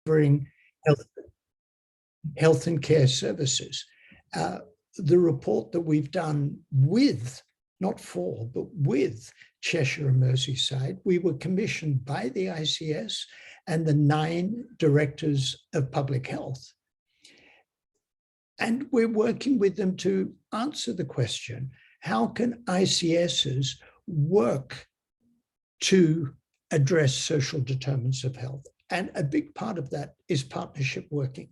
delivering health and care services. The report that we've done with, not for, but with Cheshire and Merseyside, we were commissioned by the ICS and the 9 directors of public health. And we're working with them to answer the question, how can ICSs work to address social determinants of health? And a big part of that is partnership working.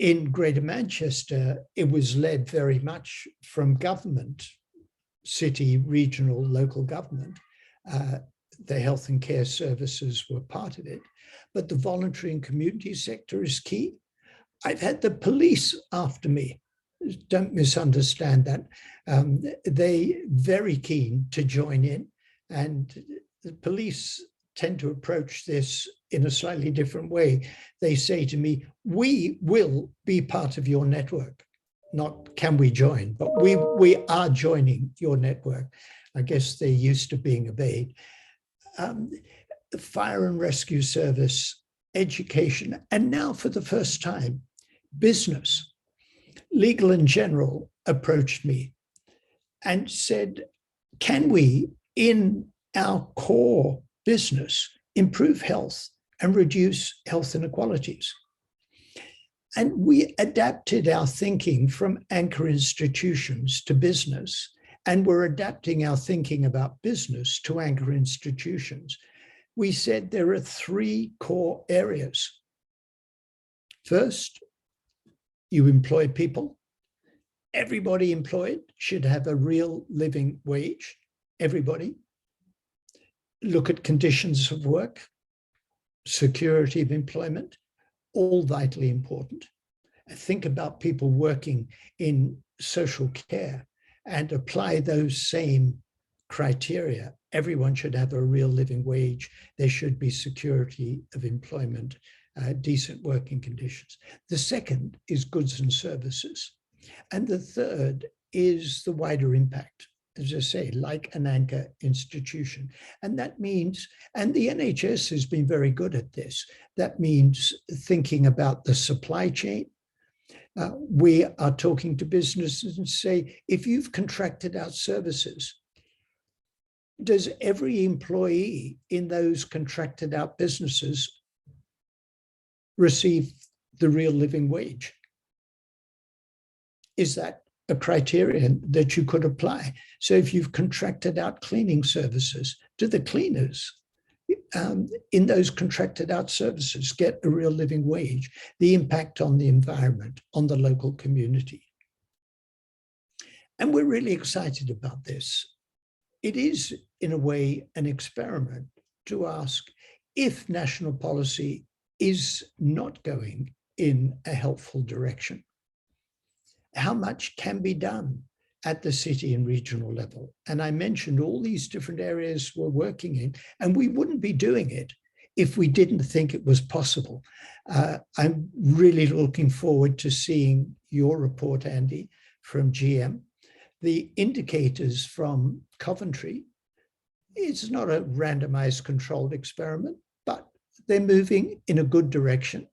In Greater Manchester, it was led very much from government, city, regional, local government. The health and care services were part of it, but the voluntary and community sector is key. I've had the police after me. Don't misunderstand that. They very keen to join in, and the police tend to approach this in a slightly different way. They say to me, we will be part of your network, not can we join, but we are joining your network. I guess they're used to being obeyed. The fire and rescue service, education, and now for the first time, business. Legal and General approached me and said, can we, in our core business, improve health and reduce health inequalities? And we adapted our thinking from anchor institutions to business, and we're adapting our thinking about business to anchor institutions. We said there are 3 core areas. First, you employ people. Everybody employed should have a real living wage. Everybody. Look at conditions of work, security of employment, all vitally important. Think about people working in social care and apply those same criteria. Everyone should have a real living wage. There should be security of employment, decent working conditions. The second is goods and services. And the third is the wider impact, as I say, like an anchor institution. And that means, and the NHS has been very good at this, that means thinking about the supply chain. We are talking to businesses and say, if you've contracted out services, does every employee in those contracted out businesses receive the real living wage? Is that a criterion that you could apply? So if you've contracted out cleaning services, do the cleaners in those contracted out services get a real living wage? The impact on the environment, on the local community. And we're really excited about this. It is, in a way, an experiment to ask if national policy is not going in a helpful direction, how much can be done at the city and regional level? And I mentioned all these different areas we're working in, and we wouldn't be doing it if we didn't think it was possible. I'm really looking forward to seeing your report, Andy, from GM. The indicators from Coventry, it's not a randomized controlled experiment, but they're moving in a good direction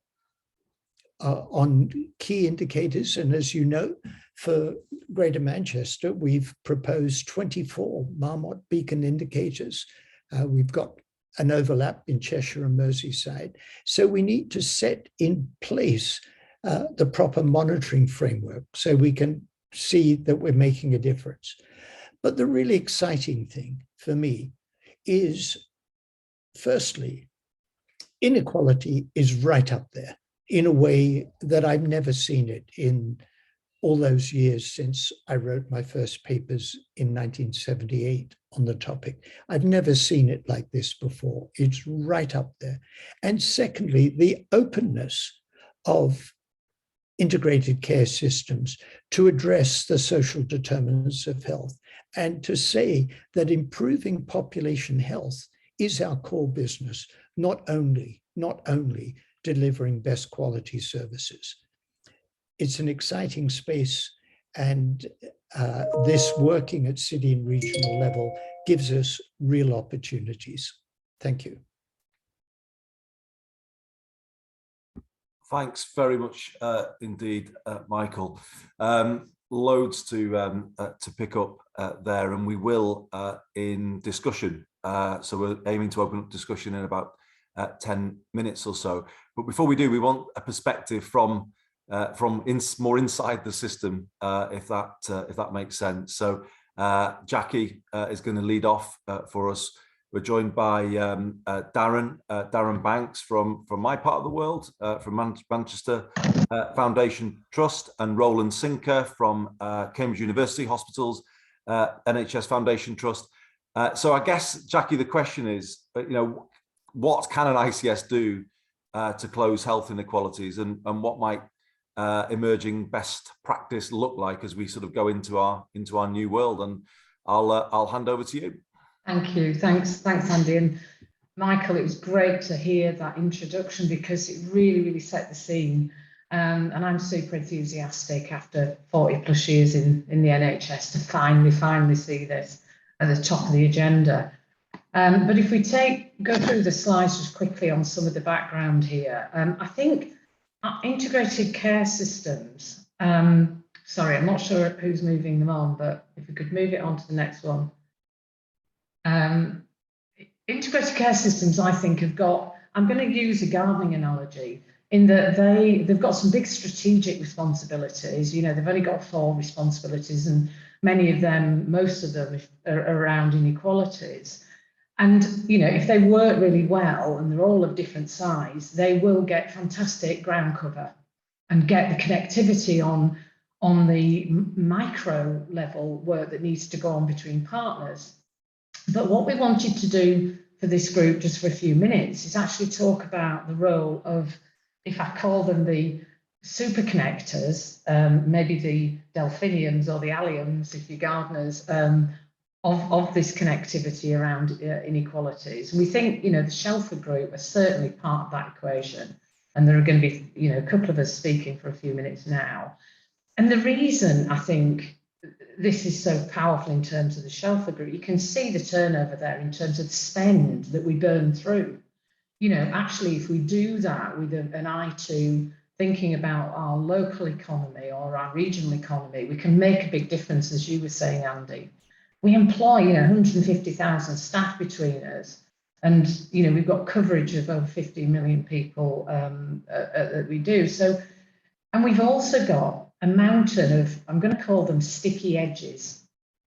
on key indicators. And as you know, for Greater Manchester, we've proposed 24 Marmot beacon indicators. We've got an overlap in Cheshire and Merseyside. So we need to set in place the proper monitoring framework so we can see that we're making a difference. But the really exciting thing for me is, firstly, inequality is right up there in a way that I've never seen it in all those years since I wrote my first papers in 1978 on the topic. I've never seen it like this before. It's right up there. And secondly, the openness of integrated care systems to address the social determinants of health and to say that improving population health is our core business, not only delivering best quality services. It's an exciting space, and this working at city and regional level gives us real opportunities. Thank you. Thanks very much indeed, Michael. Loads to pick up there, and we will in discussion. So we're aiming to open up discussion in about 10 minutes or so. But before we do, we want a perspective from more inside the system, if that makes sense. So Jackie is going to lead off for us. We're joined by Darren Banks from my part of the world, from Manchester Foundation Trust, and Roland Sinker from Cambridge University Hospitals NHS Foundation Trust. So I guess, Jackie, the question is, what can an ICS do to close health inequalities, and what might emerging best practice look like as we sort of go into our new world? And I'll hand over to you. Thank you. Thanks, Andy. And Michael, it was great to hear that introduction, because it really set the scene. And I'm super enthusiastic after 40 plus years in the NHS to finally see this at the top of the agenda. But if we go through the slides just quickly on some of the background here, I think integrated care systems, sorry, I'm not sure who's moving them on, but if we could move it on to the next one. Integrated care systems, I think, have got, I'm going to use a gardening analogy, in that they've got some big strategic responsibilities. They've only got 4 responsibilities, and many of them, most of them, are around inequalities. And, if they work really well, and they're all of different size, they will get fantastic ground cover and get the connectivity on the micro level work that needs to go on between partners. But what we wanted to do for this group, just for a few minutes, is actually talk about the role of, if I call them the super connectors, maybe the delphiniums or the alliums, if you're gardeners, of this connectivity around inequalities. And we think, the Shelford group are certainly part of that equation. And there are going to be, a couple of us speaking for a few minutes now. And the reason I think this is so powerful in terms of the Shelford group, you can see the turnover there in terms of the spend that we burn through. Actually, if we do that with an eye to thinking about our local economy or our regional economy, we can make a big difference, as you were saying, Andy. We employ 150,000 staff between us, and we've got coverage of over 50 million people that we do. So, and we've also got a mountain of, I'm going to call them sticky edges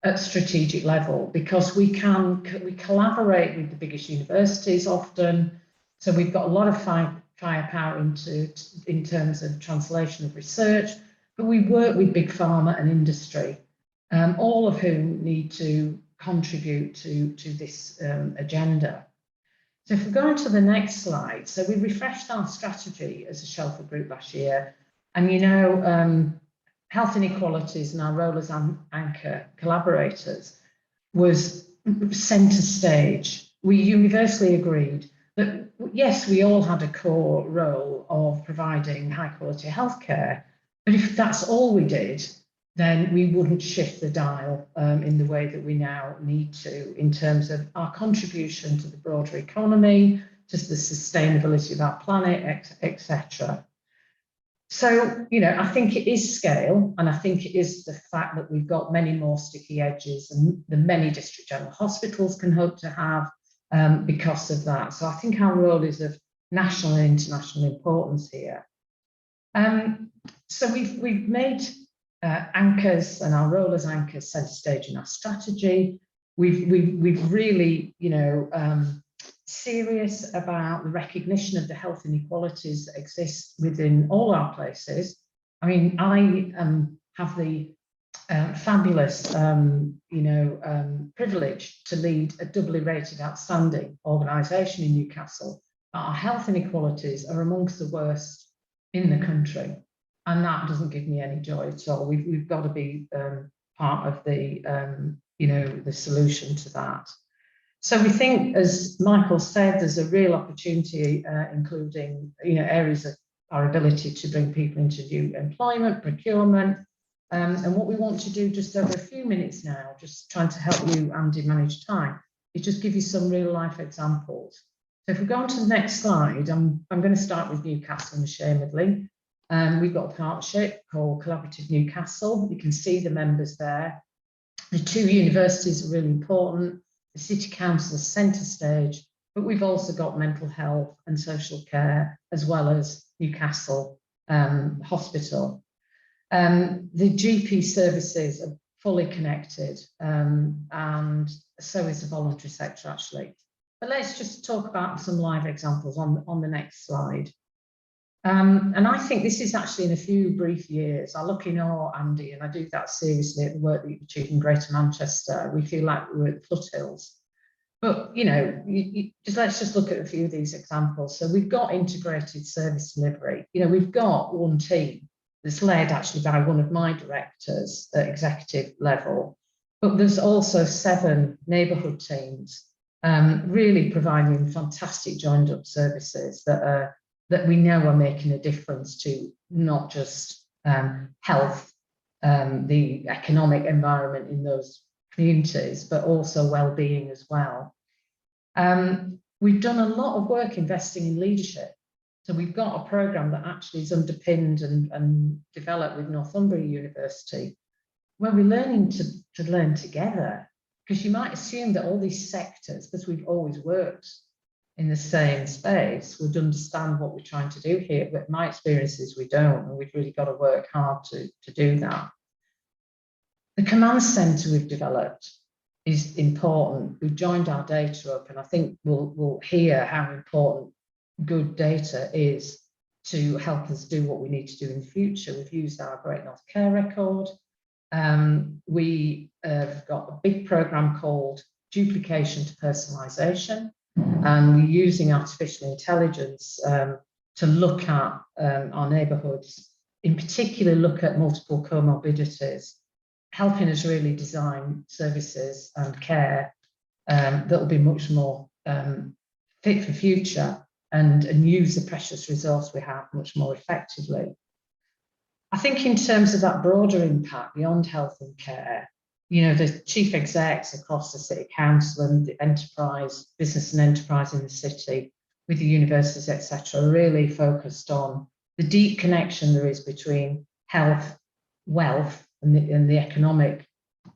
at strategic level, because we collaborate with the biggest universities often. So we've got a lot of firepower in terms of translation of research, but we work with big pharma and industry, all of whom need to contribute to this agenda. So if we go on to the next slide, so we refreshed our strategy as a Shelford group last year. And health inequalities and our role as anchor collaborators was centre stage. We universally agreed that, yes, we all had a core role of providing high quality healthcare, but if that's all we did, then we wouldn't shift the dial in the way that we now need to, in terms of our contribution to the broader economy, to the sustainability of our planet, etc. So, I think it is scale, and I think it is the fact that we've got many more sticky edges than many district general hospitals can hope to have because of that. So I think our role is of national and international importance here. So we've made anchors and our role as anchors centre stage in our strategy. We've really, serious about the recognition of the health inequalities that exist within all our places. I mean, I have the fabulous, privilege to lead a doubly rated outstanding organisation in Newcastle. Our health inequalities are amongst the worst in the country, and that doesn't give me any joy at all. We've got to be part of the, the solution to that. So we think, as Michael said, there's a real opportunity, including areas of our ability to bring people into new employment, procurement, and what we want to do just over a few minutes now, just trying to help you, Andy, manage time, is just give you some real life examples. So if we go on to the next slide, I'm going to start with Newcastle unashamedly. We've got a partnership called Collaborative Newcastle. You can see the members there. The two universities are really important. The City Council is centre stage, but we've also got mental health and social care, as well as Newcastle Hospital. The GP services are fully connected, and so is the voluntary sector, actually. But let's just talk about some live examples on the next slide. And I think this is actually in a few brief years. I look in awe, Andy, and I do that seriously at the work that you've achieved in Greater Manchester. We feel like we're at the foothills. But, you know, let's just look at a few of these examples. So we've got integrated service delivery. You know, we've got one team that's led actually by one of my directors at executive level, but there's also 7 neighbourhood teams really providing fantastic joined up services that we know are making a difference to not just health, the economic environment in those communities, but also well-being as well. We've done a lot of work investing in leadership. So we've got a programme that actually is underpinned and developed with Northumbria University, where we're learning to learn together. Because you might assume that all these sectors, because we've always worked in the same space, would understand what we're trying to do here. But my experience is we don't, and we've really got to work hard to do that. The command centre we've developed is important. We've joined our data up, and I think we'll hear how important good data is to help us do what we need to do in the future. We've used our Great North Care Record. We have got a big programme called Duplication to Personalisation, and we're using artificial intelligence to look at our neighbourhoods, in particular look at multiple comorbidities, helping us really design services and care that will be much more fit for future and use the precious resource we have much more effectively. I think in terms of that broader impact beyond health and care, you know, the chief execs across the City Council and the enterprise, business and enterprise in the city, with the universities, etc., are really focused on the deep connection there is between health, wealth, and the economic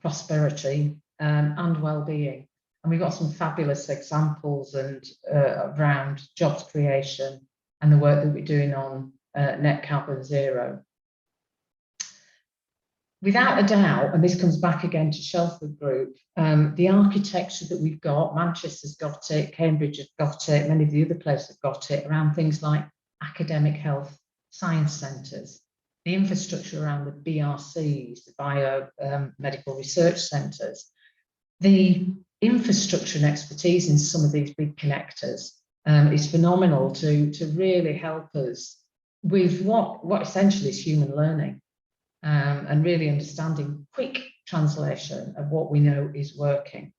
prosperity and well-being. And we've got some fabulous examples and around jobs creation and the work that we're doing on net carbon zero. Without a doubt, and this comes back again to Shelford Group, the architecture that we've got, Manchester's got it, Cambridge has got it, many of the other places have got it, around things like academic health science centres, the infrastructure around the BRCs, the biomedical research centres, the infrastructure and expertise in some of these big connectors is phenomenal to really help us with what essentially is human learning. And really understanding quick translation of what we know is working.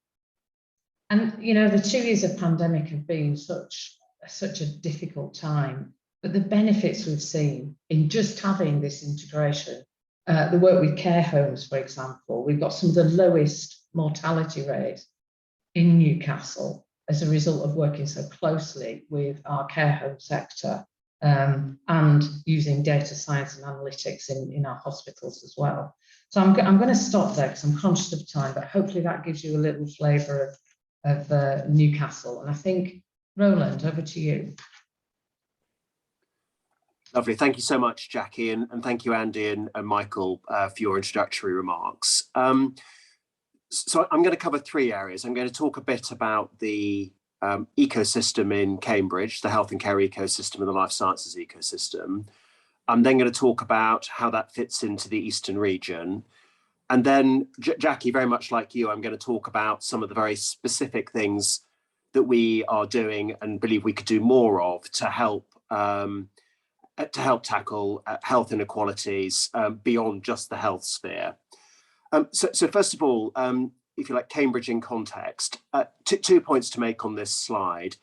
And, you know, the 2 years of pandemic have been such a difficult time, but the benefits we've seen in just having this integration, the work with care homes, for example, we've got some of the lowest mortality rates in Newcastle as a result of working so closely with our care home sector. And using data science and analytics in our hospitals as well. So I'm going to stop there because I'm conscious of time, but hopefully that gives you a little flavour of Newcastle. And I think, Roland, over to you. Lovely. Thank you so much, Jackie, and thank you, Andy and Michael, for your introductory remarks. So I'm going to cover 3 areas. I'm going to talk a bit about the ecosystem in Cambridge, the health and care ecosystem and the life sciences ecosystem. I'm then going to talk about how that fits into the Eastern region. And then, Jackie, very much like you, I'm going to talk about some of the very specific things that we are doing and believe we could do more of to help tackle health inequalities beyond just the health sphere. So first of all, if you like, Cambridge in context, 2 points to make on this slide.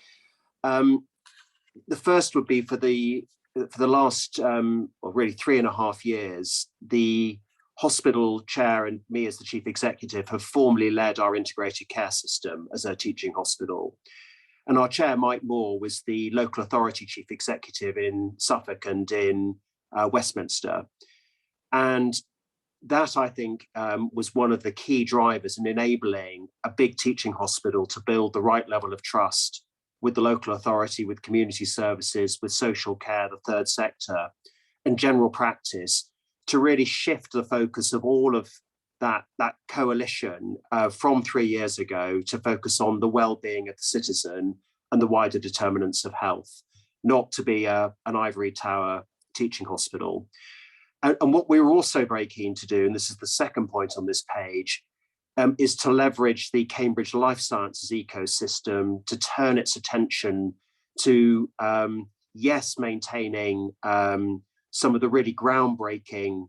The first would be for the last, or really 3.5 years, the hospital chair and me as the chief executive have formally led our integrated care system as a teaching hospital. And our chair, Mike Moore, was the local authority chief executive in Suffolk and in Westminster. And that, I think, was one of the key drivers in enabling a big teaching hospital to build the right level of trust with the local authority, with community services, with social care, the third sector, and general practice, to really shift the focus of all of that coalition from 3 years ago to focus on the well-being of the citizen and the wider determinants of health, not to be an ivory tower teaching hospital. And what we were also very keen to do, and this is the second point on this page, is to leverage the Cambridge Life Sciences ecosystem to turn its attention to, yes, maintaining some of the really groundbreaking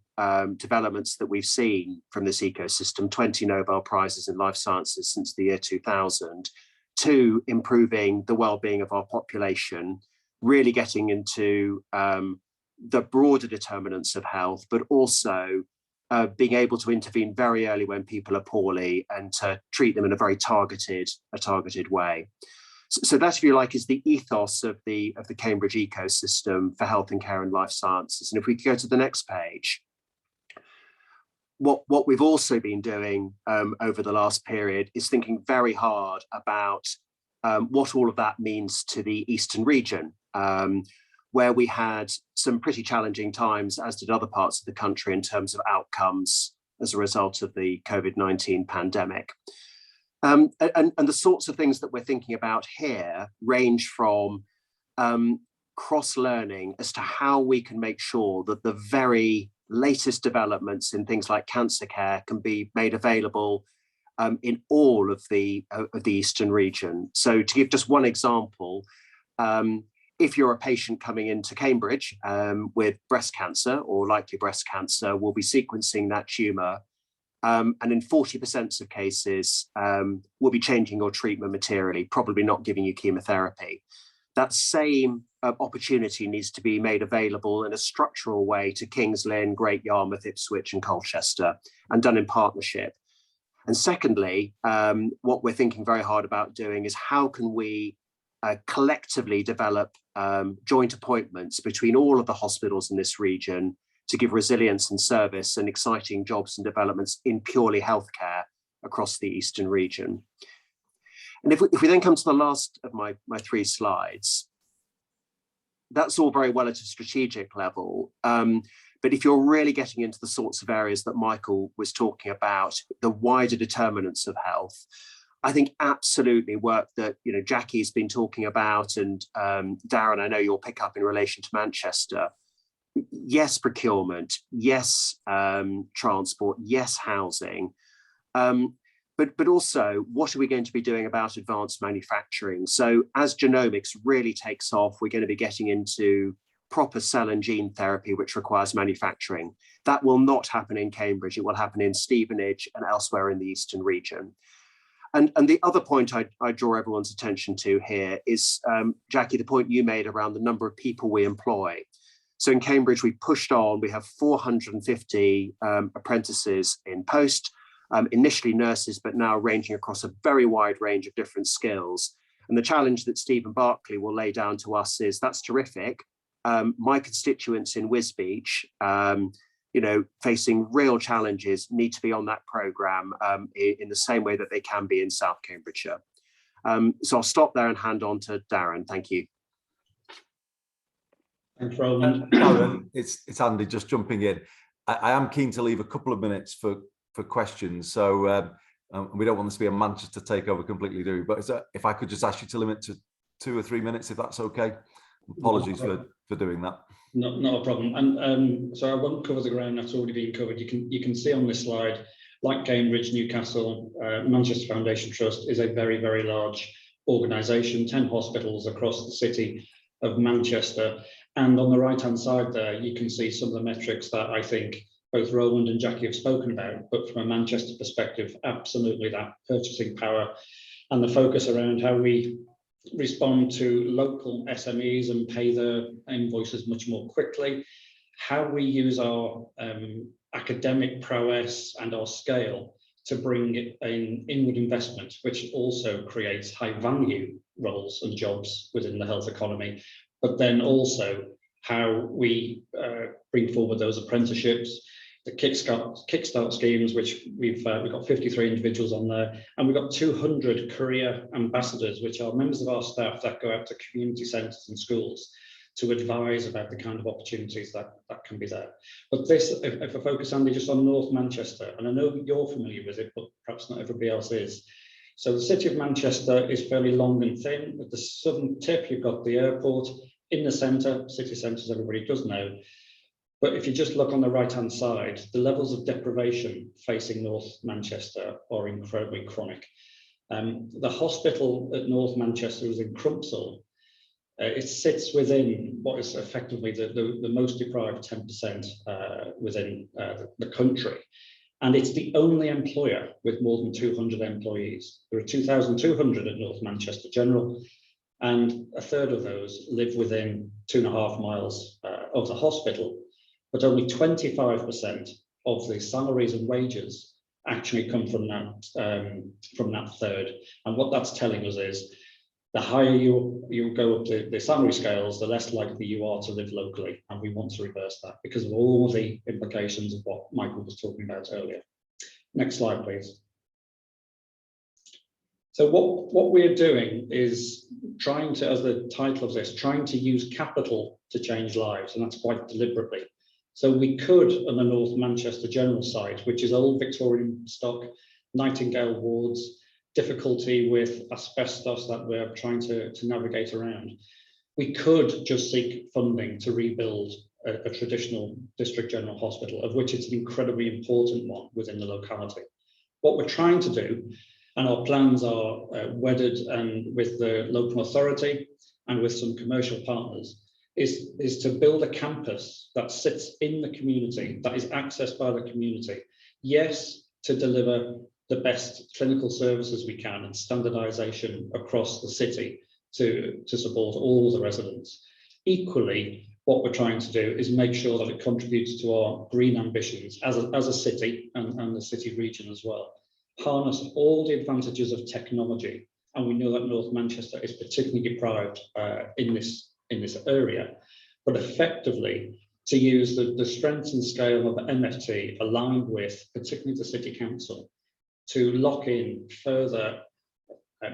developments that we've seen from this ecosystem, 20 Nobel Prizes in life sciences since the year 2000, to improving the well-being of our population, really getting into the broader determinants of health, but also being able to intervene very early when people are poorly and to treat them in a very targeted way. So that, if you like, is the ethos of the Cambridge ecosystem for health and care and life sciences. And if we go to the next page, what we've also been doing over the last period is thinking very hard about what all of that means to the Eastern region, where we had some pretty challenging times, as did other parts of the country, in terms of outcomes as a result of the COVID-19 pandemic. And the sorts of things that we're thinking about here range from cross-learning as to how we can make sure that the very latest developments in things like cancer care can be made available in all of the Eastern region. So to give just one example, if you're a patient coming into Cambridge with breast cancer or likely breast cancer, we'll be sequencing that tumour. And in 40% of cases, we'll be changing your treatment materially, probably not giving you chemotherapy. That same opportunity needs to be made available in a structural way to Kings Lynn, Great Yarmouth, Ipswich and Colchester, and done in partnership. And secondly, what we're thinking very hard about doing is how can we collectively develop joint appointments between all of the hospitals in this region to give resilience and service and exciting jobs and developments in purely healthcare across the Eastern region. And if we then come to the last of my three slides, that's all very well at a strategic level. But if you're really getting into the sorts of areas that Michael was talking about, the wider determinants of health, I think absolutely work that Jackie's been talking about, and Darren, I know you'll pick up in relation to Manchester. Yes, procurement, yes, transport, yes, housing, but also what are we going to be doing about advanced manufacturing? So as genomics really takes off, we're going to be getting into proper cell and gene therapy, which requires manufacturing. That will not happen in Cambridge. It will happen in Stevenage and elsewhere in the Eastern region. And the other point I draw everyone's attention to here is, Jackie, the point you made around the number of people we employ. So in Cambridge, we pushed on, we have 450 apprentices in post, initially nurses, but now ranging across a very wide range of different skills. And the challenge that Stephen Barclay will lay down to us is, that's terrific. My constituents in Wisbech, facing real challenges, need to be on that programme in the same way that they can be in South Cambridgeshire. So I'll stop there and hand on to Darren. Thank you. Thanks, Roland. Darren, it's Andy just jumping in. I am keen to leave a couple of minutes for questions. So we don't want this to be a Manchester takeover completely, do we? But if I could just ask you to limit to 2 or 3 minutes, if that's okay. Apologies for doing that. Not a problem. And so I won't cover the ground that's already been covered. You can see on this slide, like Cambridge, Newcastle, Manchester Foundation Trust is a very, very large organisation, 10 hospitals across the city of Manchester. And on the right-hand side there, you can see some of the metrics that I think both Roland and Jackie have spoken about, but from a Manchester perspective, absolutely that purchasing power and the focus around how we respond to local SMEs and pay their invoices much more quickly, how we use our academic prowess and our scale to bring in inward investment, which also creates high value roles and jobs within the health economy, but then also how we bring forward those apprenticeships, the kickstart schemes, which we've got 53 individuals on there, and we've got 200 career ambassadors, which are members of our staff that go out to community centres and schools to advise about the kind of opportunities that can be there. But this, if I focus, Andy, just on North Manchester, and I know you're familiar with it, but perhaps not everybody else is. So the city of Manchester is fairly long and thin. At the southern tip, you've got the airport. In the centre, city centres, everybody does know. But if you just look on the right-hand side, the levels of deprivation facing North Manchester are incredibly chronic. The hospital at North Manchester is in Crumpsall. It sits within what is effectively the most deprived 10% within the country. And it's the only employer with more than 200 employees. There are 2,200 at North Manchester General, and a third of those live within 2.5 miles of the hospital. But only 25% of the salaries and wages actually come from that third. And what that's telling us is the higher you go up the salary scales, the less likely you are to live locally. And we want to reverse that because of all the implications of what Michael was talking about earlier. Next slide, please. So what we're doing is trying to, as the title of this, trying to use capital to change lives, and that's quite deliberately. So we could, on the North Manchester General site, which is old Victorian stock, Nightingale wards, difficulty with asbestos that we're trying to navigate around, we could just seek funding to rebuild a traditional district general hospital, of which it's an incredibly important one within the locality. What we're trying to do, and our plans are wedded and with the local authority and with some commercial partners, is to build a campus that sits in the community, that is accessed by the community. Yes, to deliver the best clinical services we can and standardization across the city to support all the residents. Equally, what we're trying to do is make sure that it contributes to our green ambitions as a city and the city region as well. Harness all the advantages of technology, and we know that North Manchester is particularly deprived in this area, but effectively to use the strength and scale of MFT aligned with particularly the City Council to lock in further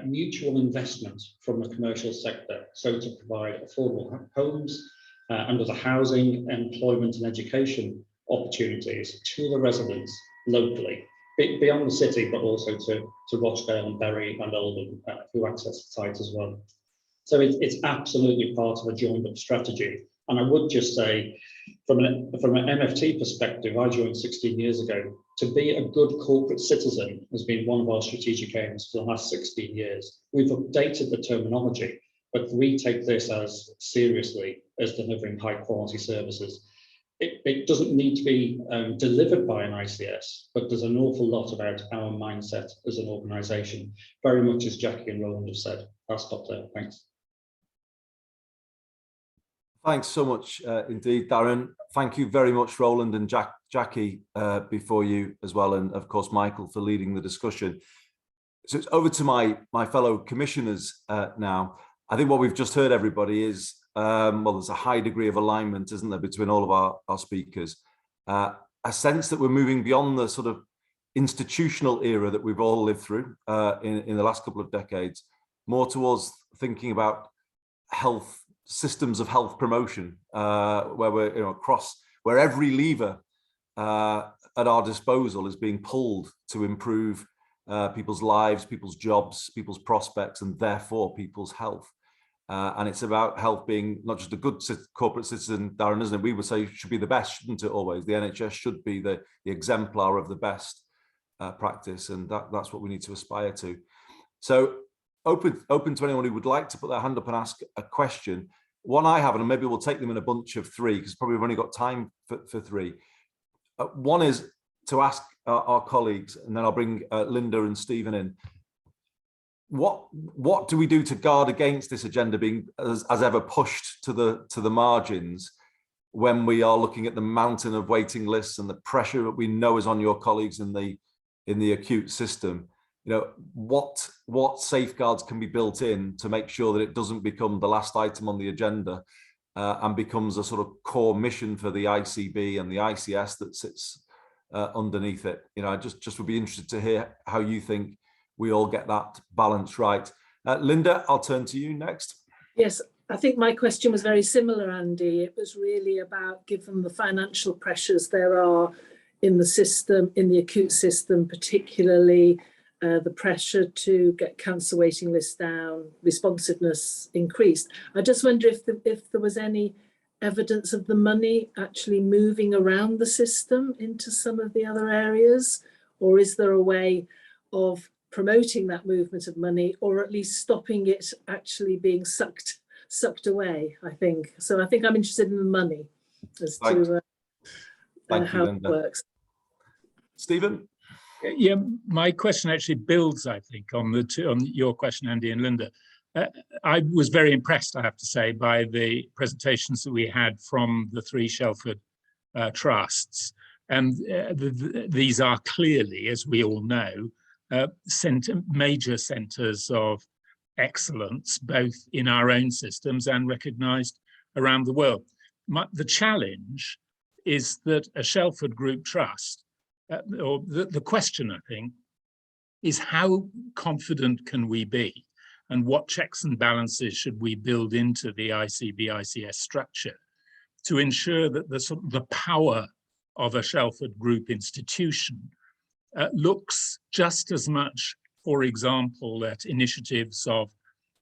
mutual investment from the commercial sector, so to provide affordable homes and other housing, employment and education opportunities to the residents locally, beyond the city, but also to Rochdale and Bury and Oldham, who access the site as well. So it's absolutely part of a joined up strategy. And I would just say, from an MFT perspective, I joined 16 years ago. To be a good corporate citizen has been one of our strategic aims for the last 16 years. We've updated the terminology, but we take this as seriously as delivering high quality services. It doesn't need to be delivered by an ICS, but there's an awful lot about our mindset as an organisation, very much as Jackie and Roland have said. I'll stop there. Thanks. Thanks so much indeed, Darren. Thank you very much, Roland and Jackie, before you as well, and of course, Michael, for leading the discussion. So it's over to my fellow commissioners now. I think what we've just heard, everybody, is, well, there's a high degree of alignment, isn't there, between all of our speakers. A sense that we're moving beyond the sort of institutional era that we've all lived through in the last couple of decades, more towards thinking about health, systems of health promotion, where we're across, where every lever at our disposal is being pulled to improve people's lives, people's jobs, people's prospects, and therefore people's health. And it's about health being not just a good corporate citizen, Darren, isn't it? We would say it should be the best, shouldn't it, always? The NHS should be the exemplar of the best practice, and that's what we need to aspire to. So open to anyone who would like to put their hand up and ask a question. One I have, and maybe we'll take them in a bunch of three, because probably we've only got time for three. One is to ask our colleagues, and then I'll bring Linda and Stephen in. What do we do to guard against this agenda being as ever pushed to the margins when we are looking at the mountain of waiting lists and the pressure that we know is on your colleagues in the acute system? what safeguards can be built in to make sure that it doesn't become the last item on the agenda and becomes a sort of core mission for the ICB and the ICS that sits underneath it. I just would be interested to hear how you think we all get that balance right. Linda, I'll turn to you next. Yes, I think my question was very similar, Andy. It was really about, given the financial pressures there are in the system, in the acute system, particularly the pressure to get cancer waiting lists down, responsiveness increased. I just wonder if there was any evidence of the money actually moving around the system into some of the other areas, or is there a way of promoting that movement of money, or at least stopping it actually being sucked away? I think I'm interested in the money as to how it works. Stephen? Yeah, my question actually builds, I think, on your question, Andy and Linda. I was very impressed, I have to say, by the presentations that we had from the 3 Shelford trusts. And these are clearly, as we all know, major centres of excellence, both in our own systems and recognised around the world. The challenge is that a Shelford Group Trust, or the question, I think, is how confident can we be, and what checks and balances should we build into the ICB-ICS structure to ensure that the power of a Shelford Group institution looks just as much, for example, at initiatives of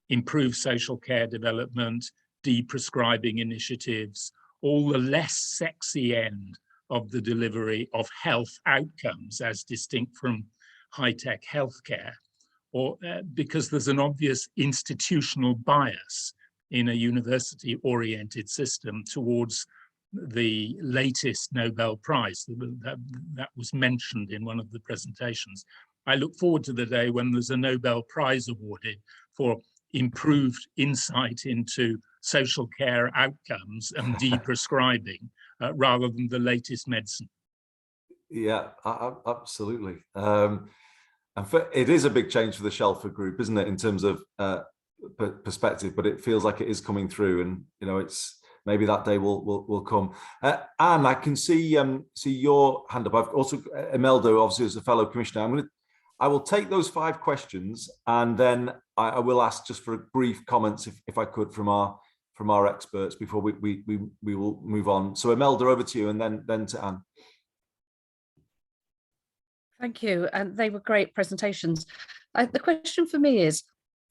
improved social care development, de-prescribing initiatives, all the less sexy end of the delivery of health outcomes as distinct from high-tech healthcare, or because there's an obvious institutional bias in a university-oriented system towards the latest Nobel Prize that was mentioned in one of the presentations. I look forward to the day when there's a Nobel Prize awarded for improved insight into social care outcomes and de-prescribing rather than the latest medicine. Yeah, absolutely. And it is a big change for the Shelford Group, isn't it, in terms of perspective, but it feels like it is coming through, and it's maybe that day will come. Anne, I can see your hand up. I've also Imelda, obviously, as a fellow commissioner. I will take those 5 questions, and then I will ask just for brief comments, if I could, from our experts before we will move on. So Imelda, over to you, and then to Anne. Thank you, and they were great presentations. The question for me is,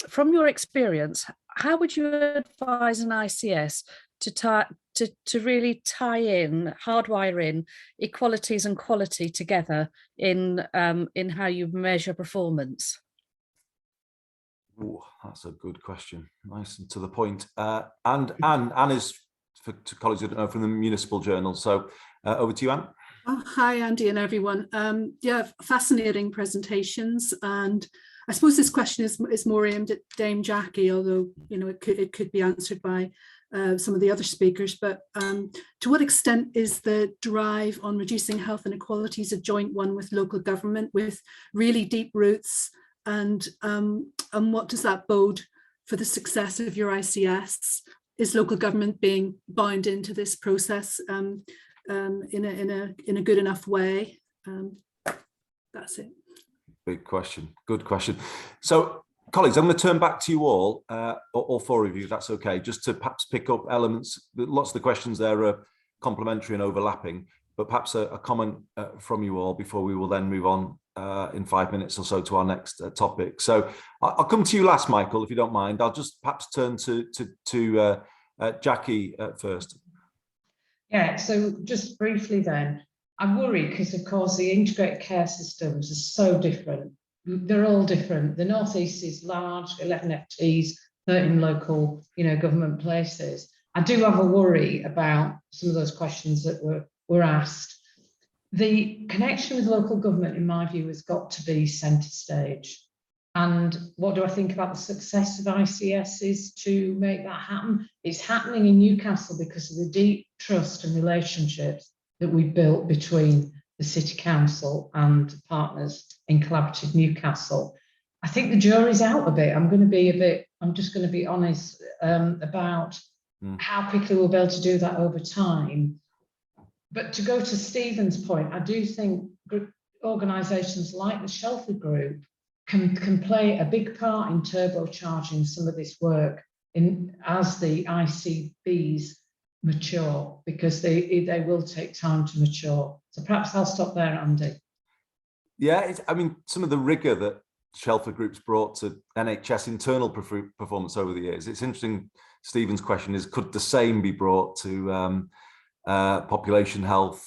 from your experience, how would you advise an ICS to really tie in, hardwire in equalities and quality together in how you measure performance? Oh, that's a good question. Nice and to the point. And Anne is, to colleagues who don't know, from the Municipal Journal. So over to you, Anne. Oh, hi, Andy and everyone. Yeah, fascinating presentations, and I suppose this question is more aimed at Dame Jackie, although it could be answered by some of the other speakers. But to what extent is the drive on reducing health inequalities a joint one with local government, with really deep roots, and what does that bode for the success of your ICS? Is local government being bound into this process in a good enough way? That's it. Big question. Good question. So, colleagues, I'm going to turn back to you all 4 of you, if that's okay, just to perhaps pick up elements. Lots of the questions there are complementary and overlapping, but perhaps a comment from you all before we will then move on in 5 minutes or so to our next topic. So I'll come to you last, Michael, if you don't mind. I'll just perhaps turn to Jackie first. Yeah, so just briefly then, I worry because, of course, the integrated care systems are so different. They're all different. The North East is large, 11 FTs, 13 local, government places. I do have a worry about some of those questions that were asked. The connection with local government, in my view, has got to be centre stage. And what do I think about the success of ICSs to make that happen? It's happening in Newcastle because of the deep trust and relationships that we built between the City Council and partners in Collaborative Newcastle. I think the jury's out a bit. I'm just going to be honest about how quickly we'll be able to do that over time. But to go to Stephen's point, I do think organisations like the Shelford Group can play a big part in turbocharging some of this work as the ICBs mature, because they will take time to mature. So perhaps I'll stop there, Andy. Yeah, I mean, some of the rigour that Shelford Group's brought to NHS internal performance over the years. It's interesting. Stephen's question is, could the same be brought to population health,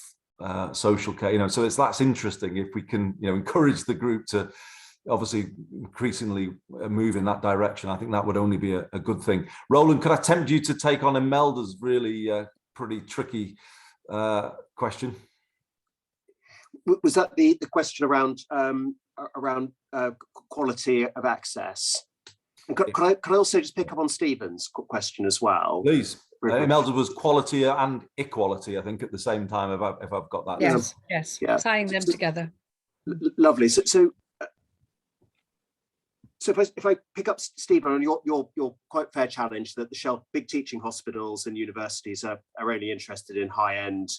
social care? So that's interesting. If we can, encourage the group to obviously increasingly move in that direction, I think that would only be a good thing. Roland, could I tempt you to take on Imelda's really pretty tricky question? Was that the question around quality of access? And could I also just pick up on Stephen's question as well? Please. Imelda was quality and equality, I think, at the same time, if I've got that. Yes, yeah. Tying them together. Lovely. So if I pick up Stephen on your quite fair challenge that the big teaching hospitals and universities are only interested in high-end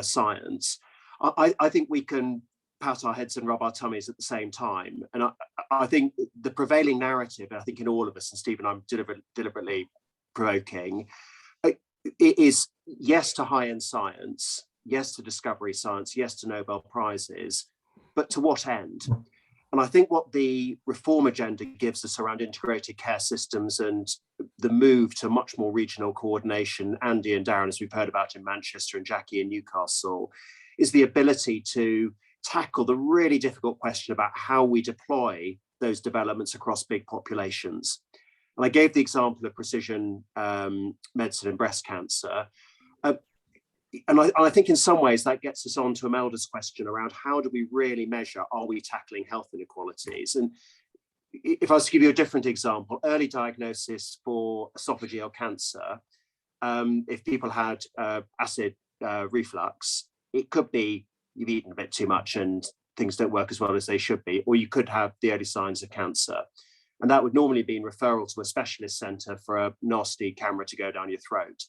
science, I think we can pat our heads and rub our tummies at the same time. And I think the prevailing narrative, I think in all of us, and Stephen, I'm deliberately provoking, it is yes to high-end science, yes to discovery science, yes to Nobel Prizes, but to what end? And I think what the reform agenda gives us around integrated care systems and the move to much more regional coordination, Andy and Darren, as we've heard about in Manchester, and Jackie in Newcastle, is the ability to tackle the really difficult question about how we deploy those developments across big populations. And I gave the example of precision medicine and breast cancer. And I think in some ways that gets us on to Imelda's question around how do we really measure, are we tackling health inequalities? And if I was to give you a different example, early diagnosis for esophageal cancer, if people had acid reflux, it could be you've eaten a bit too much and things don't work as well as they should be, or you could have the early signs of cancer. And that would normally be referral to a specialist centre for a nasty camera to go down your throat.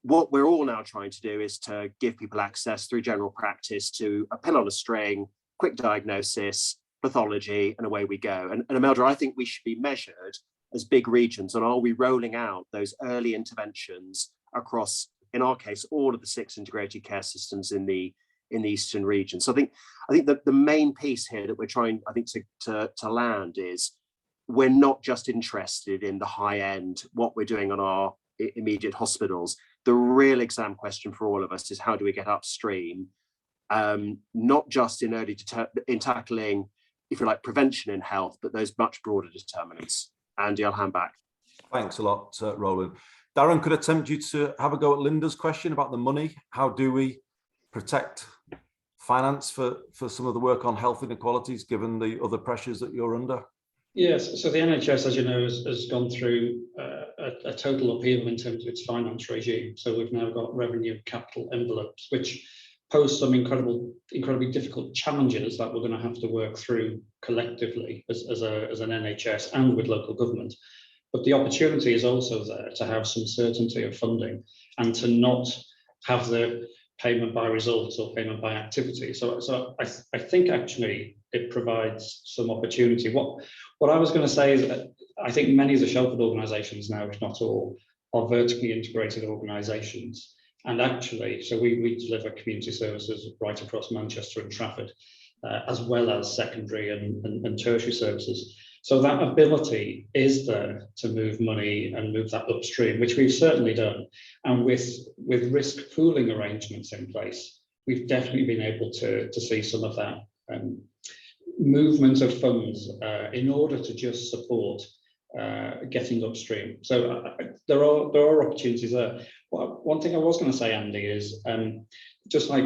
What we're all now trying to do is to give people access through general practice to a pill on a string, quick diagnosis, pathology, and away we go. And Imelda, I think we should be measured as big regions on, are we rolling out those early interventions across, in our case, all of the 6 integrated care systems in the eastern region. So I think that the main piece here that we're trying, I think, to land is we're not just interested in the high end, what we're doing on our immediate hospitals. The real exam question for all of us is how do we get upstream, not just in tackling, if you like, prevention in health, but those much broader determinants. Andy, I'll hand back. Thanks a lot, Roland. Darren, could I tempt you to have a go at Linda's question about the money? How do we protect finance for some of the work on health inequalities, given the other pressures that you're under? Yes, so the NHS, as you know, has gone through a total upheaval in terms of its finance regime. So we've now got revenue capital envelopes, which pose some incredibly difficult challenges that we're going to have to work through collectively as an NHS and with local government. But the opportunity is also there to have some certainty of funding and to not have the payment by results or payment by activity. So I think actually it provides some opportunity. What I was going to say is that I think many of the Shelford organisations now, if not all, are vertically integrated organisations. And actually, so we deliver community services right across Manchester and Trafford, as well as secondary and tertiary services. So that ability is there to move money and move that upstream, which we've certainly done. And with risk pooling arrangements in place, we've definitely been able to see some of that movement of funds in order to just support getting upstream. So there are opportunities there. Well, one thing I was going to say, Andy, is just like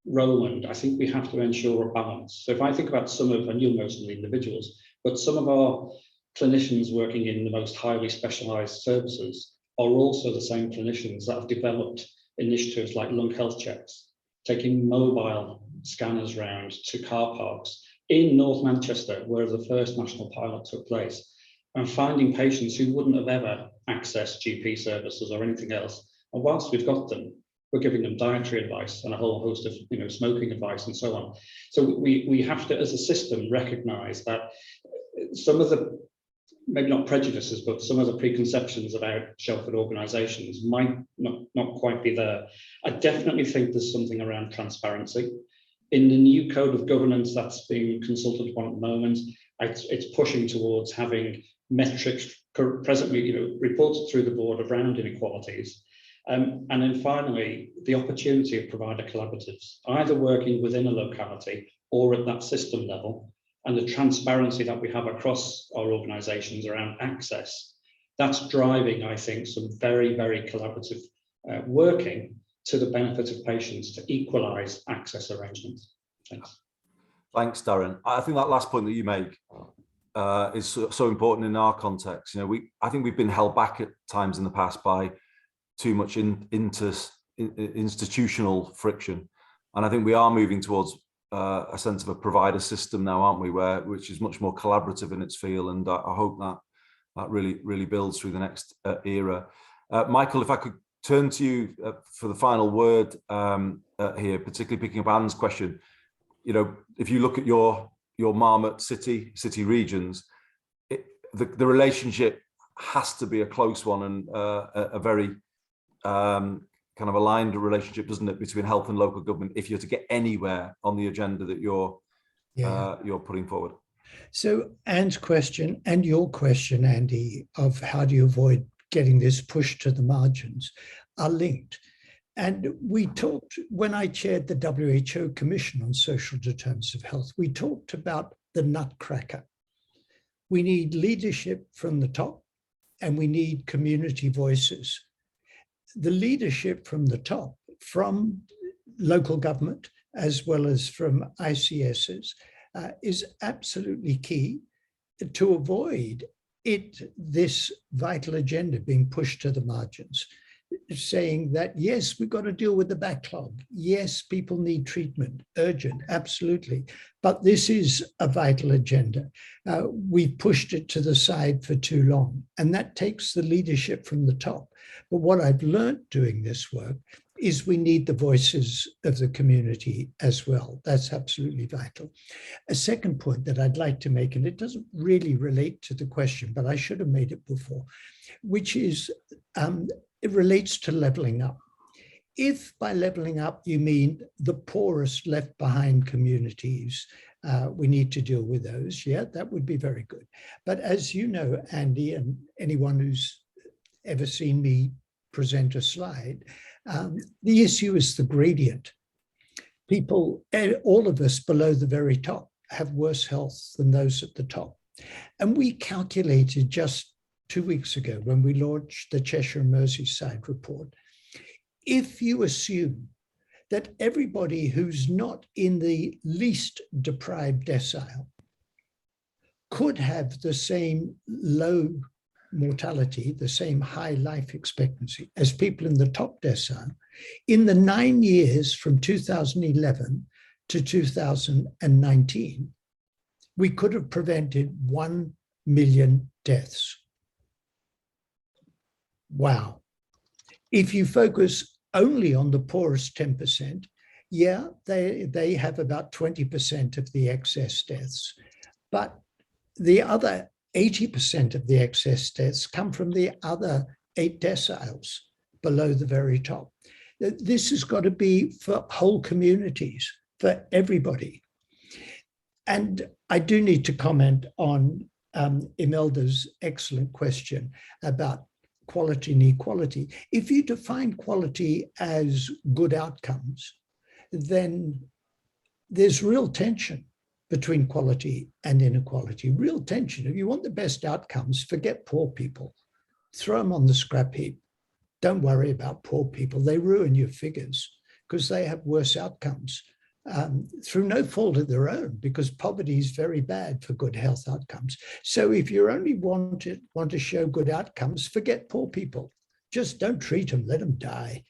Roland, I think we have to ensure a balance. So if I think about some of, and you'll know some of the individuals, but some of our clinicians working in the most highly specialised services are also the same clinicians that have developed initiatives like lung health checks, taking mobile scanners round to car parks in North Manchester, where the first national pilot took place, and finding patients who wouldn't have ever accessed GP services or anything else. And whilst we've got them, we're giving them dietary advice and a whole host of smoking advice and so on. So we have to, as a system, recognise that some of the, maybe not prejudices, but some of the preconceptions about Shelford organisations might not quite be there. I definitely think there's something around transparency. In the new code of governance that's being consulted upon at the moment, it's pushing towards having metrics presently reported through the board around inequalities. And then finally, the opportunity of provider collaboratives, either working within a locality or at that system level, and the transparency that we have across our organisations around access. That's driving, I think, some very, very collaborative working to the benefit of patients to equalise access arrangements. Thanks. Thanks, Darren. I think that last point that you make is so important in our context. I think we've been held back at times in the past by too much institutional friction, and I think we are moving towards a sense of a provider system now, aren't we? Which is much more collaborative in its feel, and I hope that really builds through the next era. Michael, if I could turn to you for the final word here, particularly picking up Anne's question. If you look at your marmot city regions, the relationship has to be a close one and a very kind of aligned relationship, doesn't it, between health and local government if you're to get anywhere on the agenda that you're putting forward. So Anne's question and your question, Andy, of how do you avoid getting this pushed to the margins are linked. And we talked, when I chaired the WHO Commission on Social Determinants of Health, we talked about the nutcracker. We need leadership from the top and we need community voices. The leadership from the top, from local government, as well as from ICSs, is absolutely key to avoid this vital agenda being pushed to the margins, saying that, yes, we've got to deal with the backlog. Yes, people need treatment, urgent, absolutely. But this is a vital agenda. We've pushed it to the side for too long, and that takes the leadership from the top. But what I've learned doing this work is we need the voices of the community as well. That's absolutely vital. A second point that I'd like to make, and it doesn't really relate to the question, but I should have made it before, which is it relates to levelling up. If by levelling up you mean the poorest left behind communities, we need to deal with those. Yeah, that would be very good. But as you know, Andy, and anyone who's ever seen me present a slide, the issue is the gradient. People, all of us below the very top, have worse health than those at the top. And we calculated just 2 weeks ago when we launched the Cheshire and Merseyside report, if you assume that everybody who's not in the least deprived decile could have the same low mortality, the same high life expectancy as people in the top decile, in the 9 years from 2011 to 2019, we could have prevented 1 million deaths. Wow. If you focus only on the poorest 10%, yeah, they have about 20% of the excess deaths, but the other 80% of the excess deaths come from the other 8 deciles below the very top. This has got to be for whole communities, for everybody. And I do need to comment on Imelda's excellent question about quality and equality. If you define quality as good outcomes, then there's real tension between quality and inequality, real tension. If you want the best outcomes, forget poor people. Throw them on the scrap heap. Don't worry about poor people. They ruin your figures because they have worse outcomes through no fault of their own, because poverty is very bad for good health outcomes. So if you only want to show good outcomes, forget poor people. Just don't treat them, let them die.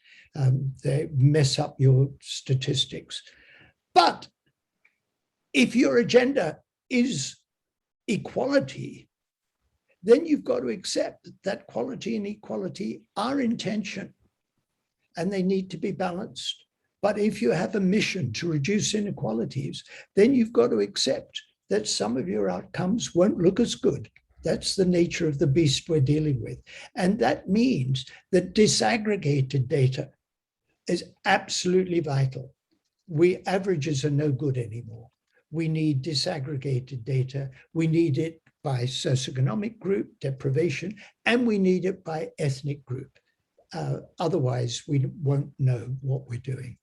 They mess up your statistics. But If your agenda is equality, then you've got to accept that quality and equality are in tension and they need to be balanced. But if you have a mission to reduce inequalities, then you've got to accept that some of your outcomes won't look as good. That's the nature of the beast we're dealing with. And that means that disaggregated data is absolutely vital. Averages are no good anymore. We need disaggregated data. We need it by socioeconomic group, deprivation, and we need it by ethnic group. Otherwise, we won't know what we're doing.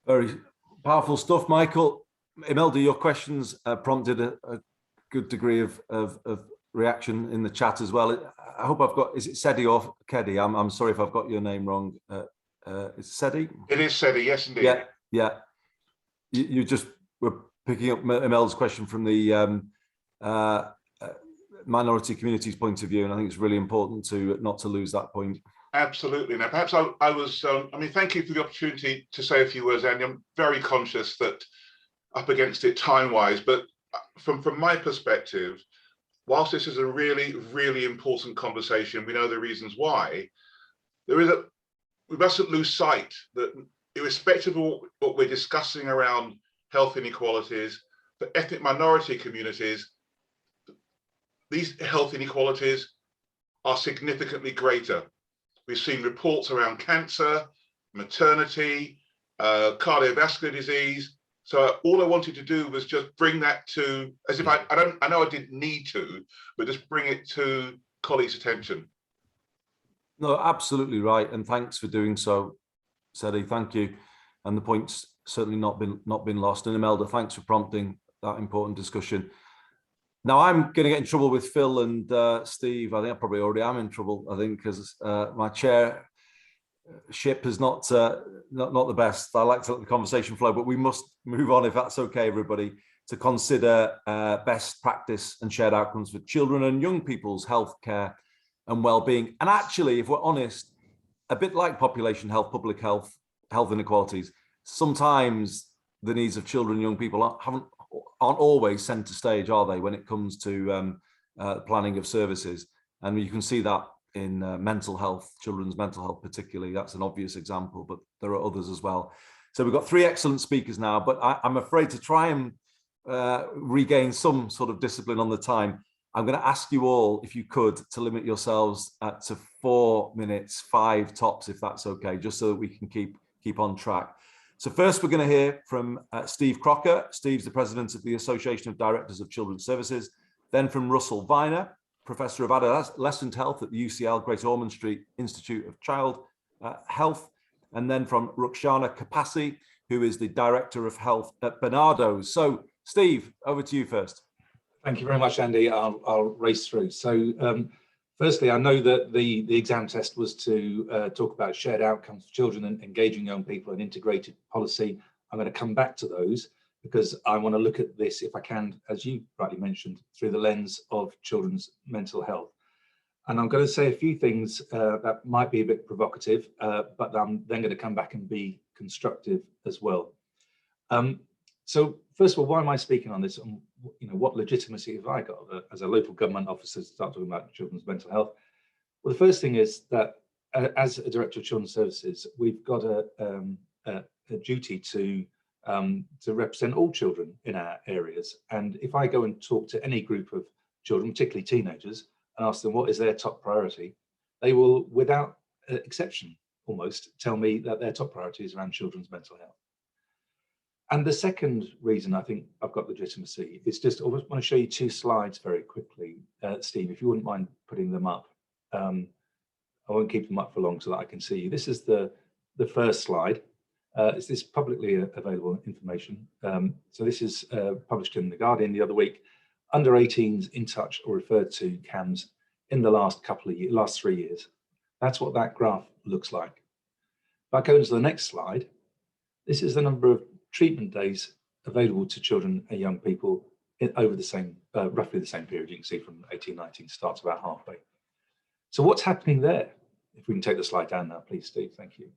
Very powerful stuff, Michael. Imelda, your questions prompted a good degree of reaction in the chat as well. I hope I've got, is it Sedi or Kedi? I'm sorry if I've got your name wrong. Is Sedi? It is Sedi, yes indeed. Yeah, yeah. You just were picking up Imelda's question from the minority community's point of view, and I think it's really important to not to lose that point. Absolutely. Now, perhaps I was, I mean, thank you for the opportunity to say a few words, Andy. I'm very conscious that up against it time-wise, but from my perspective, whilst this is a really, really important conversation, we know the reasons why, we mustn't lose sight that irrespective of what we're discussing around health inequalities, for ethnic minority communities, these health inequalities are significantly greater. We've seen reports around cancer, maternity, cardiovascular disease. So all I wanted to do was just bring that to, as if I know I didn't need to, but just bring it to colleagues' attention. No, absolutely right, and thanks for doing so, Sedi. Thank you, and the point's certainly not been lost. And Imelda, thanks for prompting that important discussion. Now I'm going to get in trouble with Phil and Steve. I think I probably already am in trouble. I think because my chairship is not the best. I like to let the conversation flow, but we must move on, if that's okay, everybody, to consider best practice and shared outcomes for children and young people's health care and well-being. And actually, if we're honest, a bit like population health, public health, health inequalities, sometimes the needs of children and young people aren't always centre stage, are they, when it comes to planning of services? And you can see that in mental health, children's mental health particularly. That's an obvious example, but there are others as well. So we've got three excellent speakers now, but I'm afraid to try and regain some sort of discipline on the time, I'm going to ask you all, if you could, to limit yourselves to 4 minutes, 5 tops, if that's okay, just so that we can keep on track. So first, we're going to hear from Steve Crocker. Steve's the president of the Association of Directors of Children's Services. Then from Russell Viner, Professor of Adolescent Health at the UCL Great Ormond Street Institute of Child Health. And then from Ruxana Kapasi, who is the Director of Health at Barnardo's. So Steve, over to you first. Thank you very much, Andy. I'll race through. So firstly, I know that the exam test was to talk about shared outcomes for children and engaging young people and integrated policy. I'm going to come back to those because I want to look at this, if I can, as you rightly mentioned, through the lens of children's mental health. And I'm going to say a few things that might be a bit provocative, but I'm then going to come back and be constructive as well. So first of all, why am I speaking on this? And what legitimacy have I got as a local government officer to start talking about children's mental health? Well, the first thing is that as a director of children's services, we've got a duty to represent all children in our areas. And if I go and talk to any group of children, particularly teenagers, and ask them what is their top priority, they will, without exception almost, tell me that their top priority is around children's mental health. And the second reason I think I've got legitimacy is just, I want to show you 2 slides very quickly. Steve, if you wouldn't mind putting them up. I won't keep them up for long so that I can see you. This is the first slide. Is this publicly available information? So this is published in The Guardian the other week. Under 18s in touch or referred to CAMHS in the last 3 years. That's what that graph looks like. If I go into the next slide, this is the number of treatment days available to children and young people over the same, roughly the same period. You can see from 18-19 starts about halfway. So what's happening there? If we can take the slide down now, please, Steve, thank you.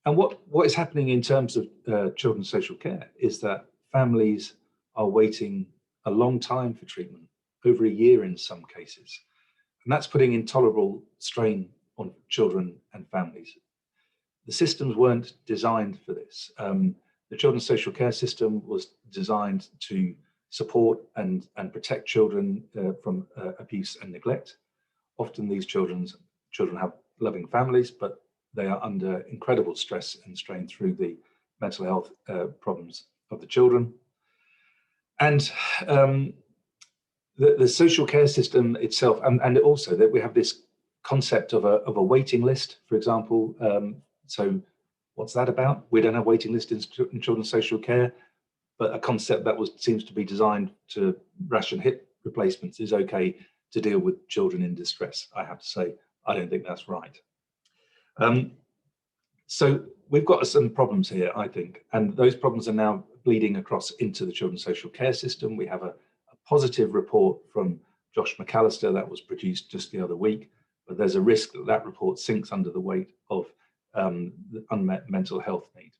And what is happening in terms of children's social care is that families are waiting a long time for treatment, over a year in some cases. And that's putting intolerable strain on children and families. The systems weren't designed for this. The children's social care system was designed to support and protect children from abuse and neglect. Often these children have loving families, but they are under incredible stress and strain through the mental health problems of the children. And the social care system itself, and also that we have this concept of a waiting list, for example. So what's that about? We don't have waiting lists in children's social care, but a concept that seems to be designed to ration hip replacements is okay to deal with children in distress. I have to say, I don't think that's right. So we've got some problems here, I think, and those problems are now bleeding across into the children's social care system. We have a positive report from Josh McAllister that was produced just the other week, but there's a risk that that report sinks under the weight of the unmet mental health need.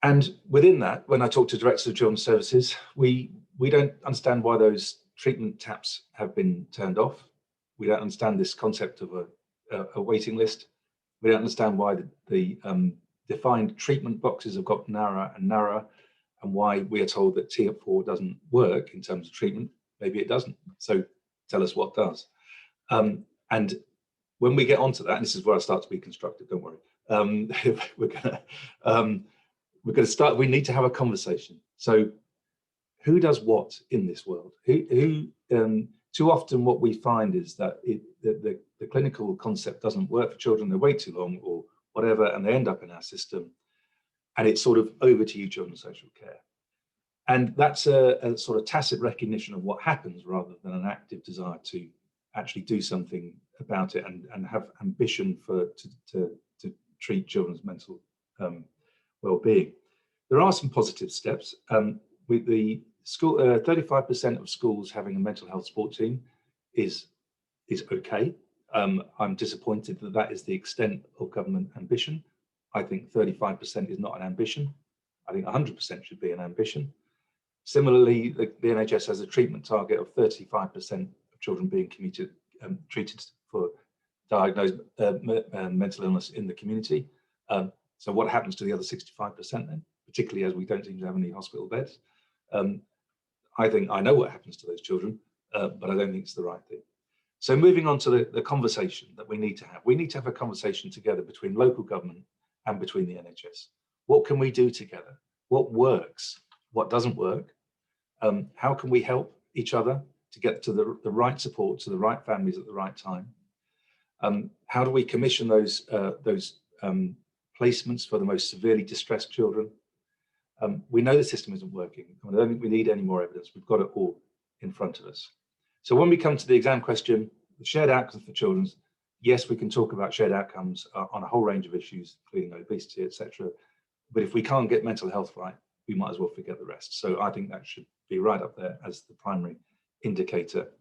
And within that, when I talk to directors of children's services, we don't understand why those treatment taps have been turned off. We don't understand this concept of a waiting list. We don't understand why the defined treatment boxes have got narrower and narrower, and why we are told that TF4 doesn't work in terms of treatment. Maybe it doesn't. So tell us what does. And when we get onto that, and this is where I start to be constructive, don't worry. We're going to start, we need to have a conversation. So who does what in this world? Too often what we find is that the clinical concept doesn't work for children, they wait too long or whatever, and they end up in our system. And it's sort of over to you, children's social care. And that's a sort of tacit recognition of what happens rather than an active desire to actually do something about it and have ambition to treat children's mental well-being. There are some positive steps. With the school, 35% of schools having a mental health support team is okay. I'm disappointed that that is the extent of government ambition. I think 35% is not an ambition. I think 100% should be an ambition. Similarly, the NHS has a treatment target of 35% of children being treated for diagnosed mental illness in the community. So what happens to the other 65% then, particularly as we don't seem to have any hospital beds? I think I know what happens to those children, but I don't think it's the right thing. So moving on to the conversation that we need to have. We need to have a conversation together between local government and between the NHS. What can we do together? What works? What doesn't work? How can we help each other to get to the right support to the right families at the right time? How do we commission those placements for the most severely distressed children? We know the system isn't working. I don't think we need any more evidence. We've got it all in front of us. So when we come to the exam question, the shared outcomes for children, yes, we can talk about shared outcomes on a whole range of issues, including obesity, etc. But if we can't get mental health right, we might as well forget the rest. So I think that should be right up there as the primary indicator.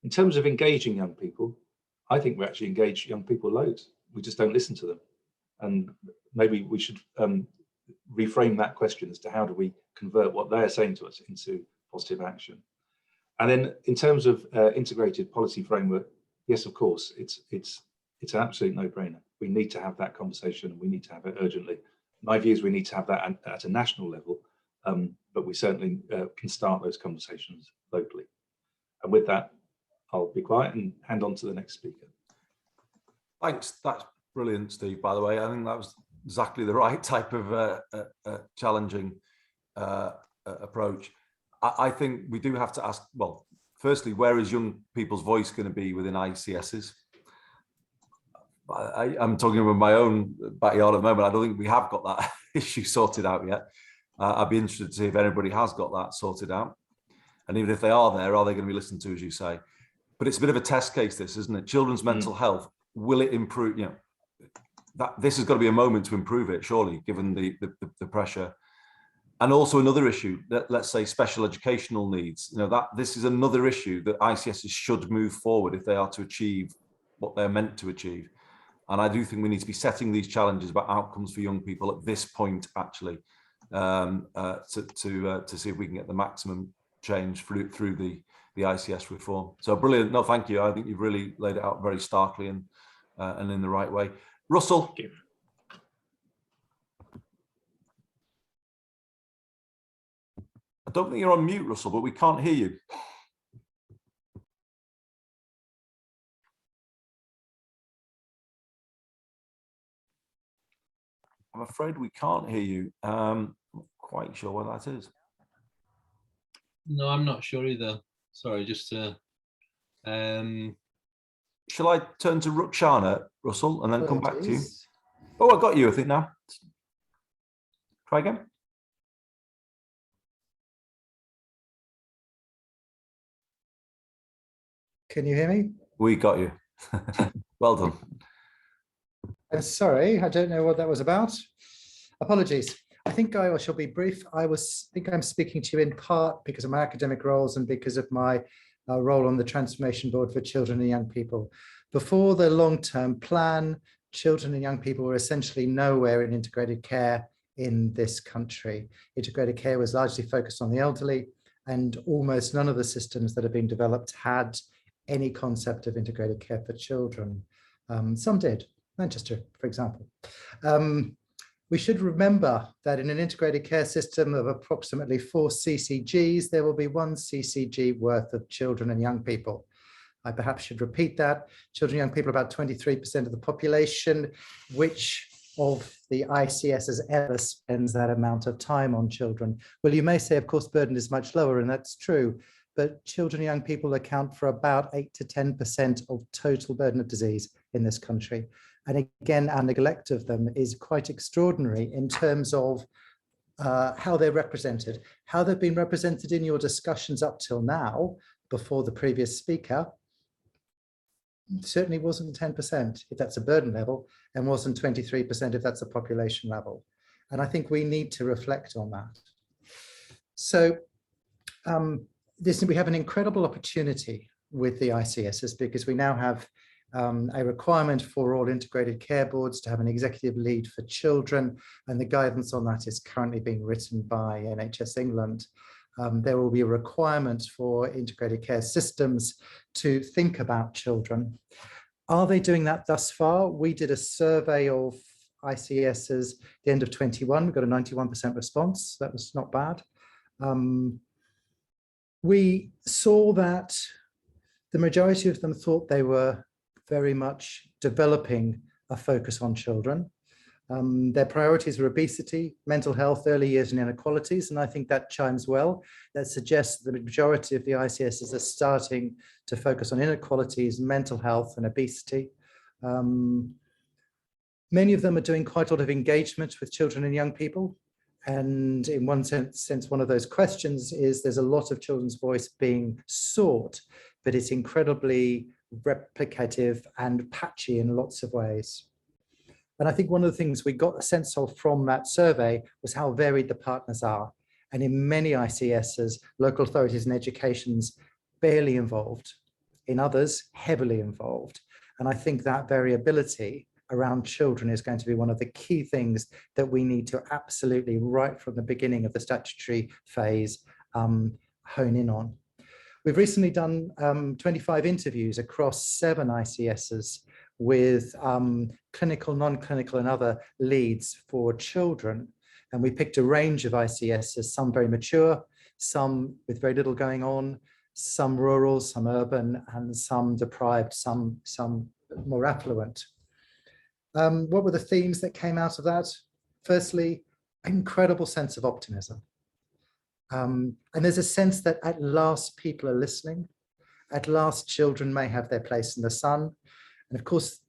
In terms of engaging young people, I think we actually engage young people loads. We just don't listen to them. And maybe we should reframe that question as to how do we convert what they're saying to us into positive action. And then in terms of integrated policy framework, yes, of course, it's an absolute no-brainer. We need to have that conversation and we need to have it urgently. My view is we need to have that at a national level, but we certainly can start those conversations locally. And with that, I'll be quiet and hand on to the next speaker. Thanks, that's brilliant, Steve, by the way. I think that was exactly the right type of challenging approach. I think we do have to ask, well, firstly, where is young people's voice going to be within ICSs? I'm talking about my own backyard at the moment. I don't think we have got that issue sorted out yet. I'd be interested to see if anybody has got that sorted out. And even if they are there, are they going to be listened to, as you say? But it's a bit of a test case, this, isn't it? Children's mental health, will it improve? You know, this has got to be a moment to improve it, surely, given the pressure. And also another issue, let's say special educational needs. You know, this is another issue that ICSs should move forward if they are to achieve what they're meant to achieve. And I do think we need to be setting these challenges about outcomes for young people at this point, actually, to see if we can get the maximum change through the ICS reform. So brilliant. No, thank you. I think you've really laid it out very starkly and in the right way. Russell. I don't think you're on mute, Russell, but we can't hear you. I'm afraid we can't hear you. Not quite sure what that is. No, I'm not sure either. Sorry, just shall I turn to Ruxana, Russell, and then come back to you? Oh, I got you, I think now. Try again. Can you hear me? We got you. Well done. I'm sorry, I don't know what that was about. Apologies. I think I shall be brief. I think I'm speaking to you in part because of my academic roles and because of my role on the Transformation Board for Children and Young People. Before the long-term plan, children and young people were essentially nowhere in integrated care in this country. Integrated care was largely focused on the elderly, and almost none of the systems that have been developed had any concept of integrated care for children. Some did, Manchester, for example. We should remember that in an integrated care system of approximately 4 CCGs, there will be 1 CCG worth of children and young people. I perhaps should repeat that. Children and young people are about 23% of the population. Which of the ICSs ever spends that amount of time on children? Well, you may say, of course, burden is much lower, and that's true. But children and young people account for about 8 to 10% of total burden of disease in this country. And again, our neglect of them is quite extraordinary in terms of how they're represented, how they've been represented in your discussions up till now, before the previous speaker. Certainly wasn't 10% if that's a burden level, and wasn't 23% if that's a population level. And I think we need to reflect on that. So we have an incredible opportunity with the ICSs, because we now have a requirement for all integrated care boards to have an executive lead for children, and the guidance on that is currently being written by NHS England. There will be a requirement for integrated care systems to think about children. Are they doing that thus far? We did a survey of ICSs at the end of 21, we got a 91% response. That was not bad. We saw that the majority of them thought they were very much developing a focus on children. Their priorities were obesity, mental health, early years and inequalities, and I think that chimes well. That suggests that the majority of the ICSs are starting to focus on inequalities, mental health and obesity. Many of them are doing quite a lot of engagement with children and young people. And in one sense, one of those questions is there's a lot of children's voice being sought, but it's incredibly replicative and patchy in lots of ways. And I think one of the things we got a sense of from that survey was how varied the partners are. And in many ICSs, local authorities and education's barely involved. In others, heavily involved. And I think that variability around children is going to be one of the key things that we need to absolutely, right from the beginning of the statutory phase, hone in on. We've recently done 25 interviews across 7 ICSs with clinical, non-clinical and other leads for children. And we picked a range of ICSs, some very mature, some with very little going on, some rural, some urban, and some deprived, some more affluent. What were the themes that came out of that? Firstly, incredible sense of optimism. And there's a sense that at last people are listening. At last children may have their place in the sun. And of course,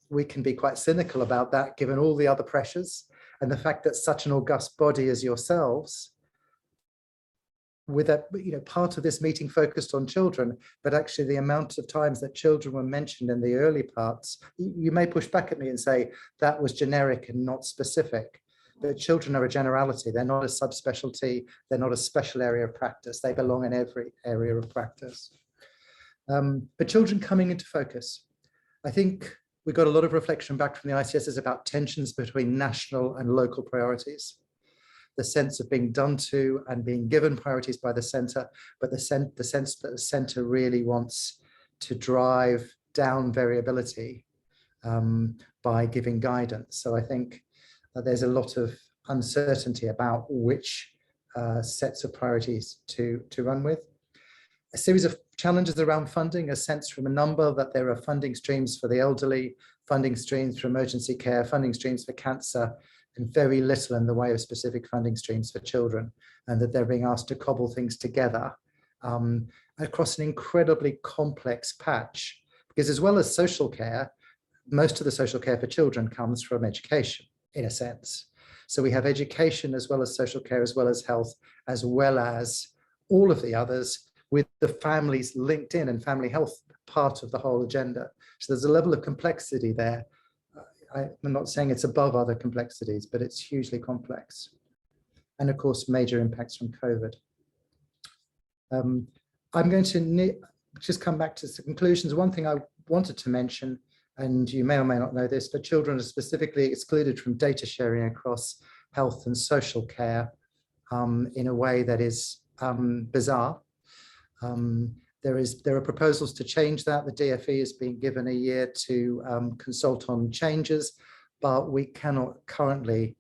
we can be quite cynical about that, given all the other pressures and the fact that such an august body as yourselves, with a, part of this meeting focused on children, but actually the amount of times that children were mentioned in the early parts, you may push back at me and say that was generic and not specific. But children are a generality. They're not a subspecialty. They're not a special area of practice. They belong in every area of practice. But children coming into focus. I think We got a lot of reflection back from the ICSs about tensions between national and local priorities. The sense of being done to and being given priorities by the centre, but the sense that the centre really wants to drive down variability by giving guidance. So I think there's a lot of uncertainty about which sets of priorities to run with. A series of challenges around funding, a sense from a number that there are funding streams for the elderly, funding streams for emergency care, funding streams for cancer, and very little in the way of specific funding streams for children, and that they're being asked to cobble things together across an incredibly complex patch. Because as well as social care, most of the social care for children comes from education, in a sense. So we have education as well as social care, as well as health, as well as all of the others, with the families linked in and family health part of the whole agenda. So there's a level of complexity there. I'm not saying it's above other complexities, but it's hugely complex. And of course, major impacts from COVID. I'm going to just come back to the conclusions. One thing I wanted to mention, and you may or may not know this, but children are specifically excluded from data sharing across health and social care in a way that is bizarre. There are proposals to change that. The DfE is being given a year to consult on changes, but we cannot currently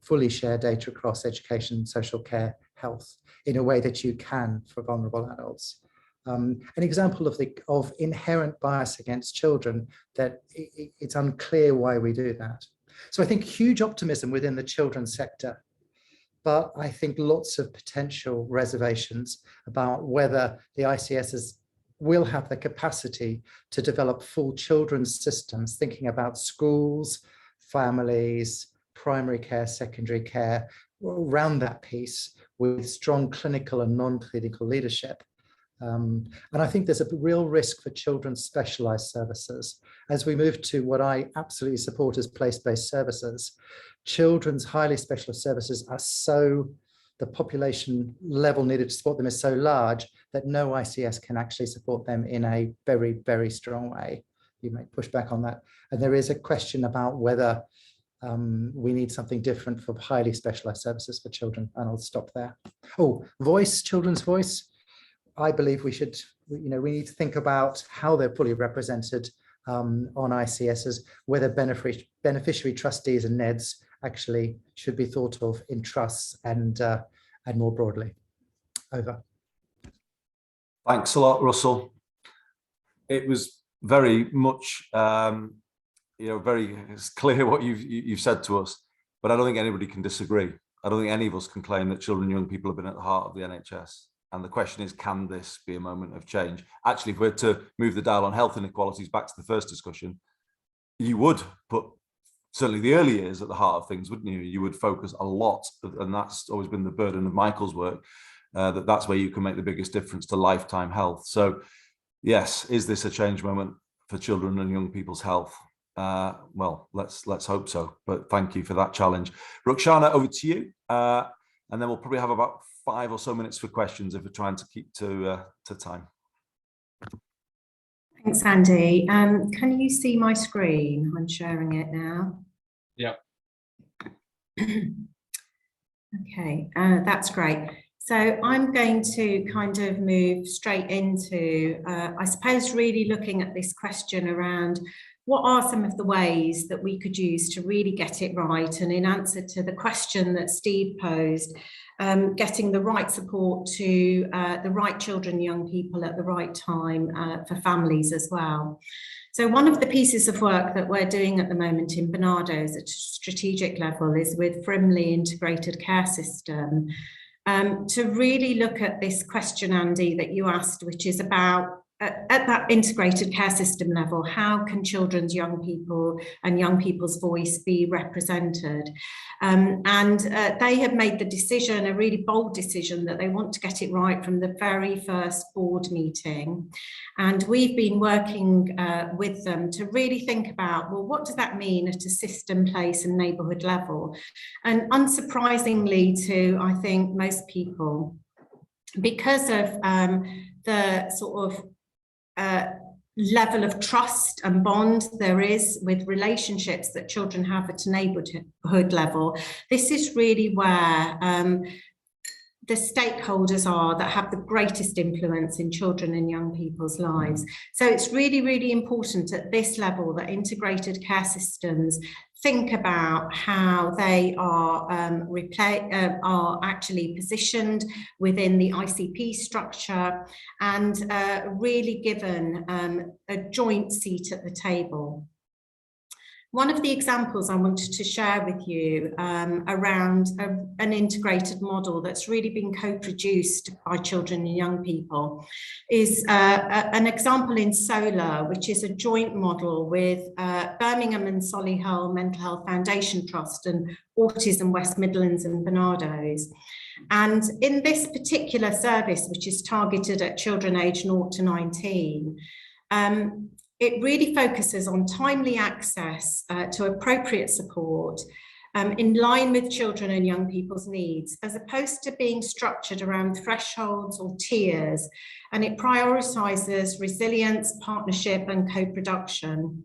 fully share data across education, social care, health in a way that you can for vulnerable adults. An example of inherent bias against children, that it's unclear why we do that. So I think huge optimism within the children's sector, but I think lots of potential reservations about whether the ICSs will have the capacity to develop full children's systems, thinking about schools, families, primary care, secondary care, around that piece with strong clinical and non-clinical leadership. And I think there's a real risk for children's specialised services. As we move to what I absolutely support as place-based services, children's highly specialist services are the population level needed to support them is so large that no ICS can actually support them in a very, very strong way. You may push back on that. And there is a question about whether we need something different for highly specialised services for children, and I'll stop there. Oh, voice, children's voice. I believe we should, we need to think about how they're fully represented on ICSs, whether beneficiary trustees and NEDs actually should be thought of in trusts and more broadly. Over. Thanks a lot, Russell. It was very much, very clear what you've said to us, but I don't think anybody can disagree. I don't think any of us can claim that children and young people have been at the heart of the NHS. And the question is, can this be a moment of change? Actually, if we're to move the dial on health inequalities back to the first discussion, you would put certainly the early years at the heart of things, wouldn't you? You would focus a lot, and that's always been the burden of Michael's work, that's where you can make the biggest difference to lifetime health. So yes, is this a change moment for children and young people's health? Well, let's hope so, but thank you for that challenge. Ruxana, over to you. And then we'll probably have about 5 or so minutes for questions if we're trying to keep to time. Thanks, Andy. Can you see my screen? I'm sharing it now. Yeah. Okay, that's great. So I'm going to kind of move straight into, I suppose, really looking at this question around what are some of the ways that we could use to really get it right? And in answer to the question that Steve posed, getting the right support to the right children, young people at the right time for families as well. So one of the pieces of work that we're doing at the moment in Barnardo's at a strategic level is with Frimley Integrated Care System to really look at this question, Andy, that you asked, which is about at that integrated care system level, how can children's, young people and young people's voice be represented? They have made the decision, a really bold decision, that they want to get it right from the very first board meeting. And we've been working with them to really think about, well, what does that mean at a system, place and neighbourhood level? And unsurprisingly to, I think, most people, because of the sort of level of trust and bond there is with relationships that children have at a neighbourhood level, this is really where the stakeholders are that have the greatest influence in children and young people's lives. So it's really, really important at this level that integrated care systems think about how they are actually positioned within the ICP structure and really given a joint seat at the table. One of the examples I wanted to share with you around an integrated model that's really been co-produced by children and young people is an example in Solar, which is a joint model with Birmingham and Solihull Mental Health Foundation Trust and Autism West Midlands and Barnardo's. And in this particular service, which is targeted at children aged 0 to 19, it really focuses on timely access to appropriate support in line with children and young people's needs, as opposed to being structured around thresholds or tiers, and it prioritises resilience, partnership and co-production.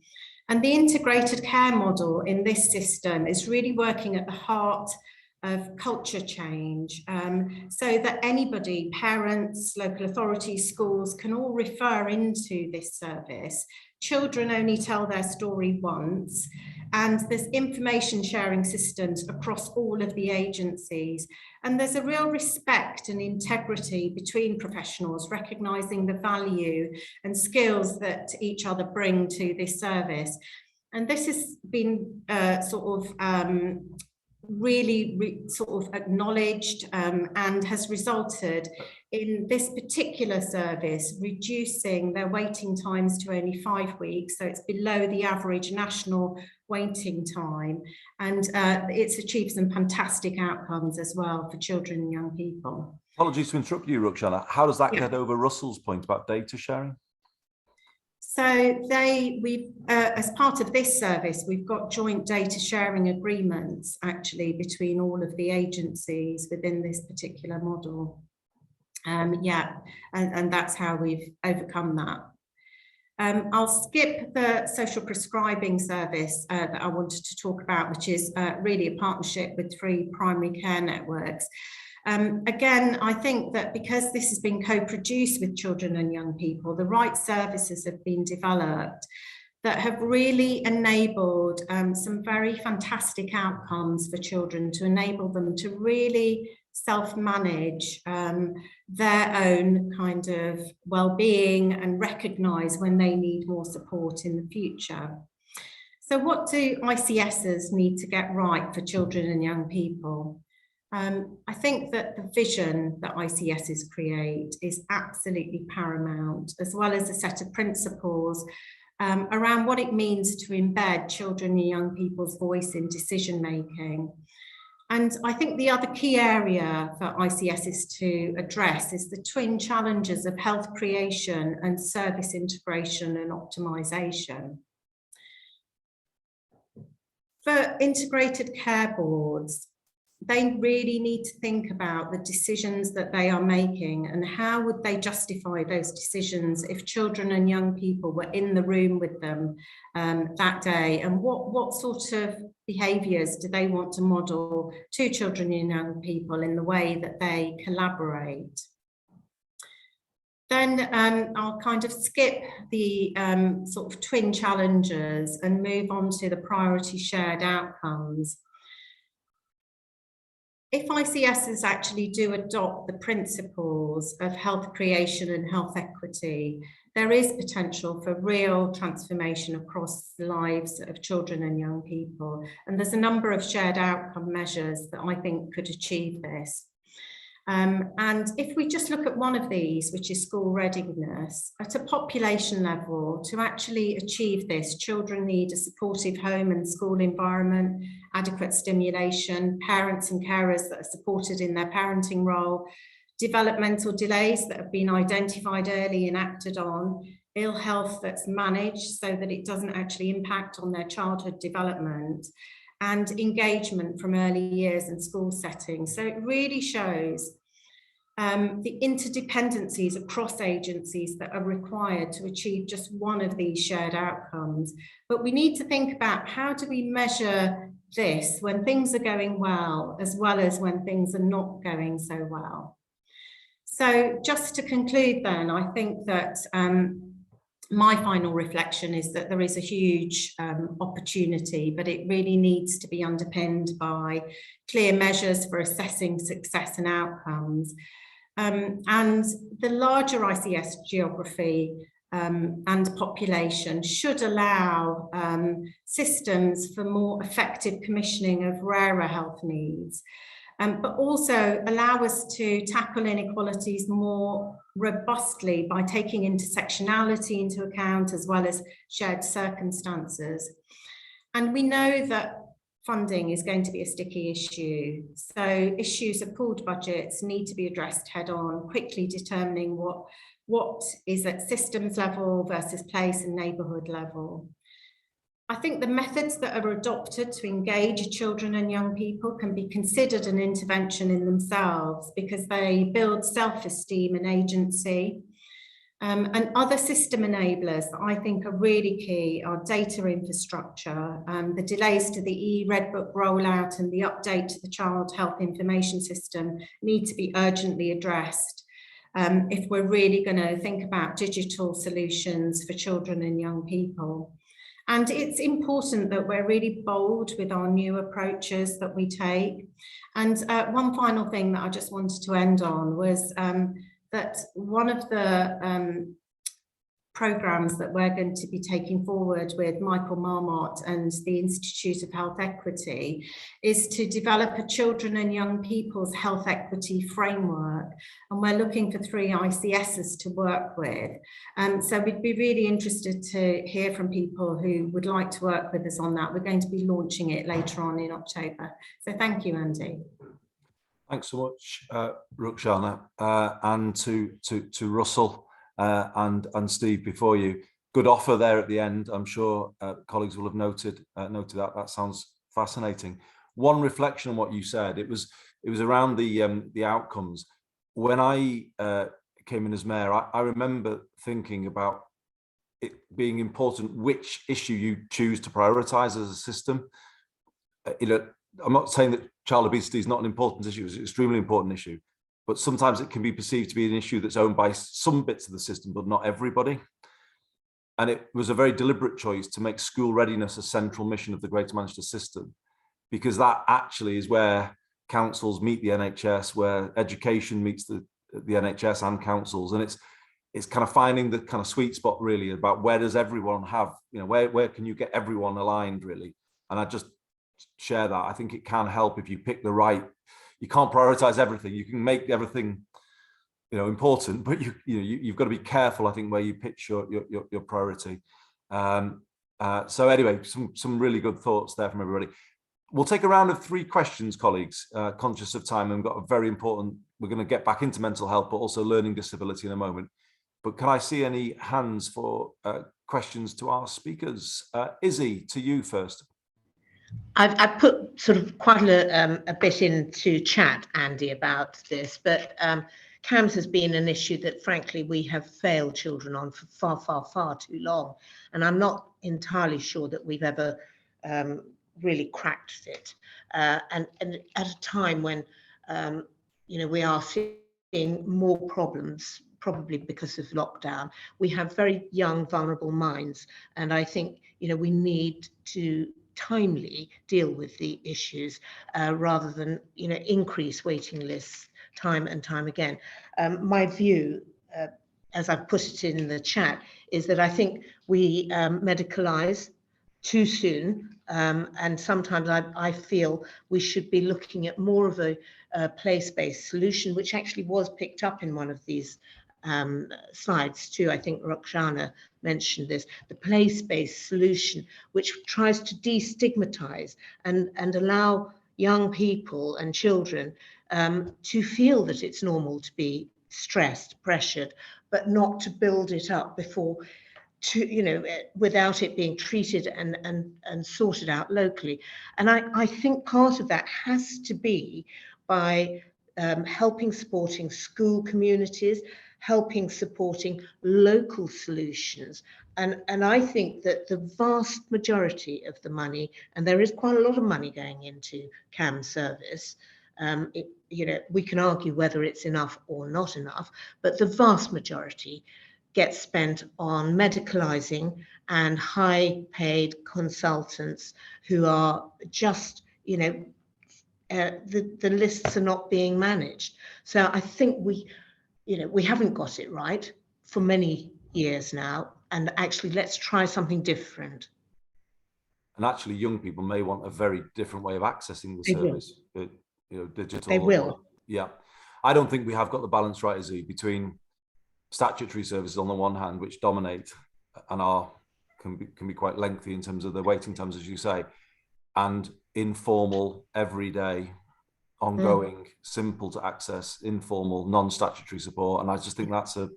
And the integrated care model in this system is really working at the heart of culture change, so that anybody, parents, local authorities, schools, can all refer into this service. Children only tell their story once, and there's information sharing systems across all of the agencies. And there's a real respect and integrity between professionals, recognising the value and skills that each other bring to this service. And this has been really acknowledged and has resulted in this particular service reducing their waiting times to only 5 weeks, so it's below the average national waiting time, and it's achieved some fantastic outcomes as well for children and young people. Apologies to interrupt you, Ruxana. How does that get over Russell's point about data sharing? So as part of this service, we've got joint data sharing agreements actually between all of the agencies within this particular model. And that's how we've overcome that. I'll skip the social prescribing service that I wanted to talk about, which is really a partnership with 3 primary care networks. Again, I think that because this has been co-produced with children and young people, the right services have been developed that have really enabled some very fantastic outcomes for children, to enable them to really self-manage their own kind of well-being and recognise when they need more support in the future. So what do ICSs need to get right for children and young people? I think that the vision that ICSs create is absolutely paramount, as well as a set of principles around what it means to embed children and young people's voice in decision making. And I think the other key area for ICSs to address is the twin challenges of health creation and service integration and optimisation. For integrated care boards, they really need to think about the decisions that they are making and how would they justify those decisions if children and young people were in the room with them that day, and what sort of behaviours do they want to model to children and young people in the way that they collaborate. Then I'll kind of skip the sort of twin challenges and move on to the priority shared outcomes. If ICSs actually do adopt the principles of health creation and health equity, there is potential for real transformation across the lives of children and young people. And there's a number of shared outcome measures that I think could achieve this. And if we just look at one of these, which is school readiness, at a population level, to actually achieve this, children need a supportive home and school environment, adequate stimulation, parents and carers that are supported in their parenting role, developmental delays that have been identified early and acted on, ill health that's managed so that it doesn't actually impact on their childhood development, and engagement from early years and school settings. So it really shows the interdependencies across agencies that are required to achieve just one of these shared outcomes. But we need to think about, how do we measure this when things are going well as when things are not going so well? So just to conclude then, I think that my final reflection is that there is a huge opportunity, but it really needs to be underpinned by clear measures for assessing success and outcomes. And the larger ICS geography and population should allow systems for more effective commissioning of rarer health needs, but also allow us to tackle inequalities more robustly by taking intersectionality into account, as well as shared circumstances. And we know that funding is going to be a sticky issue. So issues of pooled budgets need to be addressed head on, quickly determining what is at systems level versus place and neighbourhood level. I think the methods that are adopted to engage children and young people can be considered an intervention in themselves, because they build self-esteem and agency. And other system enablers that I think are really key are data infrastructure. The delays to the e-Red Book rollout and the update to the Child Health Information System need to be urgently addressed if we're really going to think about digital solutions for children and young people. And it's important that we're really bold with our new approaches that we take. And one final thing that I just wanted to end on was that one of the programmes that we're going to be taking forward with Michael Marmot and the Institute of Health Equity is to develop a children and young people's health equity framework. And we're looking for 3 ICSs to work with. So we'd be really interested to hear from people who would like to work with us on that. We're going to be launching it later on in October. So thank you, Andy. Thanks so much, Ruxana, and to Russell and Steve before you. Good offer there at the end. I'm sure colleagues will have noted that. That sounds fascinating. One reflection on what you said, it was around the outcomes. When I came in as mayor, I remember thinking about it being important which issue you choose to prioritise as a system. I'm not saying that child obesity is not an important issue, it's an extremely important issue, but sometimes it can be perceived to be an issue that's owned by some bits of the system, but not everybody. And it was a very deliberate choice to make school readiness a central mission of the Greater Manchester system, because that actually is where councils meet the NHS, where education meets the NHS and councils. And it's kind of finding the kind of sweet spot really about where does everyone have, where can you get everyone aligned really? And I just share that. I think it can help if you pick the right. You can't prioritize everything. You can make everything, important, but you've got to be careful. I think where you pitch your priority. So anyway, some really good thoughts there from everybody. We'll take a round of 3 questions, colleagues. Conscious of time, and we've got a very important. We're going to get back into mental health, but also learning disability in a moment. But can I see any hands for questions to our speakers? Izzy, to you first. I've put sort of quite a bit into chat, Andy, about this, but CAMHS has been an issue that, frankly, we have failed children on for far, far, far too long. And I'm not entirely sure that we've ever really cracked it. And at a time when, we are seeing more problems, probably because of lockdown, we have very young, vulnerable minds. And I think, we need to timely deal with the issues rather than increase waiting lists time and time again. My view, as I've put it in the chat, is that I think we medicalise too soon, and sometimes I feel we should be looking at more of a place-based solution, which actually was picked up in one of these slides too. I think Ruxana mentioned this, the place-based solution, which tries to destigmatize and allow young people and children to feel that it's normal to be stressed, pressured, but not to build it up before, without it being treated and sorted out locally. And I think part of that has to be by helping supporting school communities, helping supporting local solutions. And I think that the vast majority of the money, and there is quite a lot of money going into CAM service, we can argue whether it's enough or not enough, but the vast majority gets spent on medicalising and high paid consultants who are just, the lists are not being managed. So I think we haven't got it right for many years now, and actually let's try something different. And actually young people may want a very different way of accessing the service, digital. They will. Yeah. I don't think we have got the balance right, Izzy, between statutory services on the one hand, which dominate and can be quite lengthy in terms of the waiting times, as you say, and informal, everyday, ongoing, simple to access, informal, non-statutory support. And I just think that's a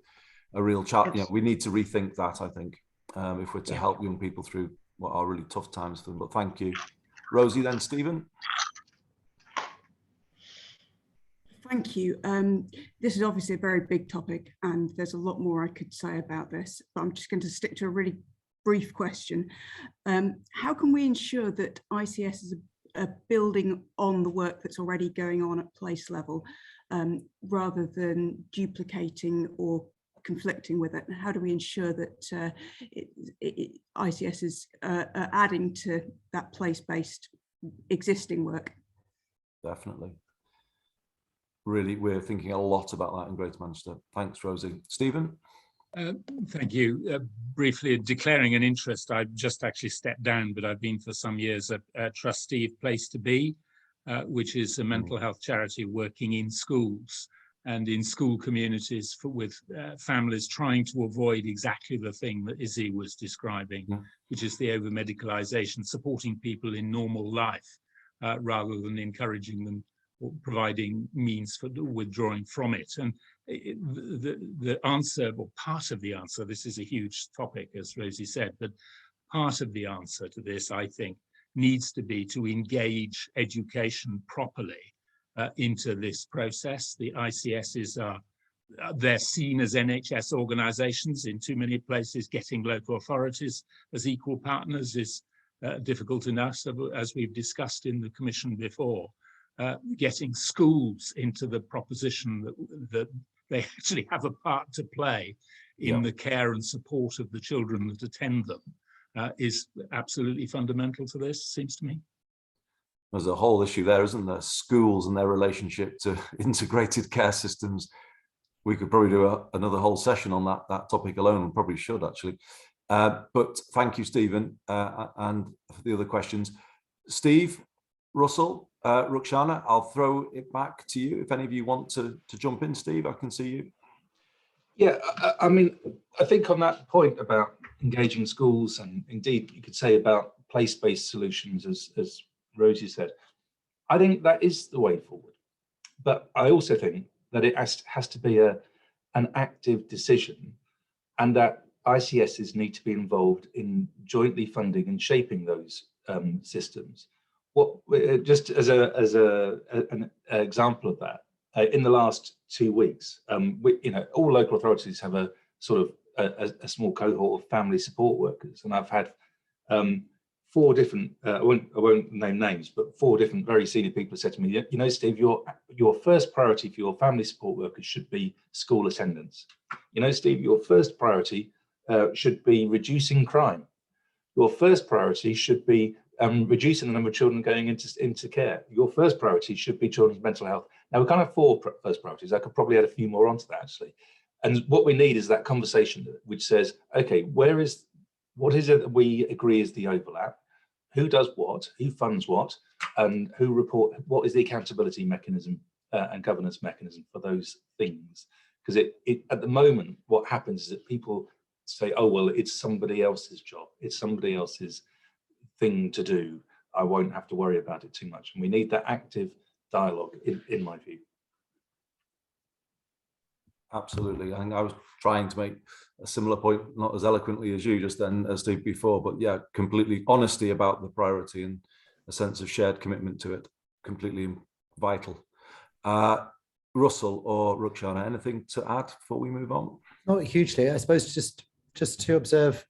real challenge. We need to rethink that, I think, if we're to help young people through what are really tough times for them. But thank you. Rosie, then Stephen. Thank you. This is obviously a very big topic, and there's a lot more I could say about this, but I'm just going to stick to a really brief question. How can we ensure that ICS is building on the work that's already going on at place level, rather than duplicating or conflicting with it? And how do we ensure that ICS is adding to that place-based existing work? Definitely. Really, we're thinking a lot about that in Greater Manchester. Thanks, Rosie. Stephen? Thank you. Briefly declaring an interest, I've just actually stepped down, but I've been for some years a trustee of Place to Be, which is a mental health charity working in schools and in school communities with families trying to avoid exactly the thing that Izzy was describing, which is the over-medicalisation, supporting people in normal life rather than encouraging them or providing means for withdrawing from it. And the answer, or part of the answer, this is a huge topic, as Rosie said, but part of the answer to this, I think, needs to be to engage education properly into this process. The ICSs they're seen as NHS organisations in too many places. Getting local authorities as equal partners is difficult enough, so, as we've discussed in the Commission before. Getting schools into the proposition that they actually have a part to play in the care and support of the children that attend them is absolutely fundamental to this, seems to me. There's a whole issue there, isn't there? Schools and their relationship to integrated care systems. We could probably do another whole session on that topic alone, and probably should actually. But thank you, Stephen, and for the other questions. Steve, Russell, Rukhsana, I'll throw it back to you. If any of you want to jump in, Steve, I can see you. Yeah, I mean, I think on that point about engaging schools, and indeed you could say about place-based solutions, as Rosie said, I think that is the way forward. But I also think that it has to be an active decision, and that ICSs need to be involved in jointly funding and shaping those systems. Just as an example of that, in the last 2 weeks, all local authorities have a sort of a small cohort of family support workers, and I've had 4 different, I won't name names, but 4 different very senior people have said to me, Steve, your first priority for your family support workers should be school attendance. Steve, your first priority should be reducing crime. Your first priority should be reducing the number of children going into care. Your first priority should be children's mental health. Now, we can't have 4 first priorities. I could probably add a few more onto that, actually. And what we need is that conversation which says, okay, what is it that we agree is the overlap? Who does what? Who funds what? And what is the accountability mechanism and governance mechanism for those things? Because at the moment, what happens is that people say, oh, well, it's somebody else's job. It's somebody else's thing to do. I won't have to worry about it too much. And we need that active dialogue, in my view. Absolutely. I think I was trying to make a similar point, not as eloquently as you just then, as Steve before, but yeah, completely honesty about the priority and a sense of shared commitment to it, completely vital. Russell or Rukhsana, anything to add before we move on? Not hugely. I suppose just to observe,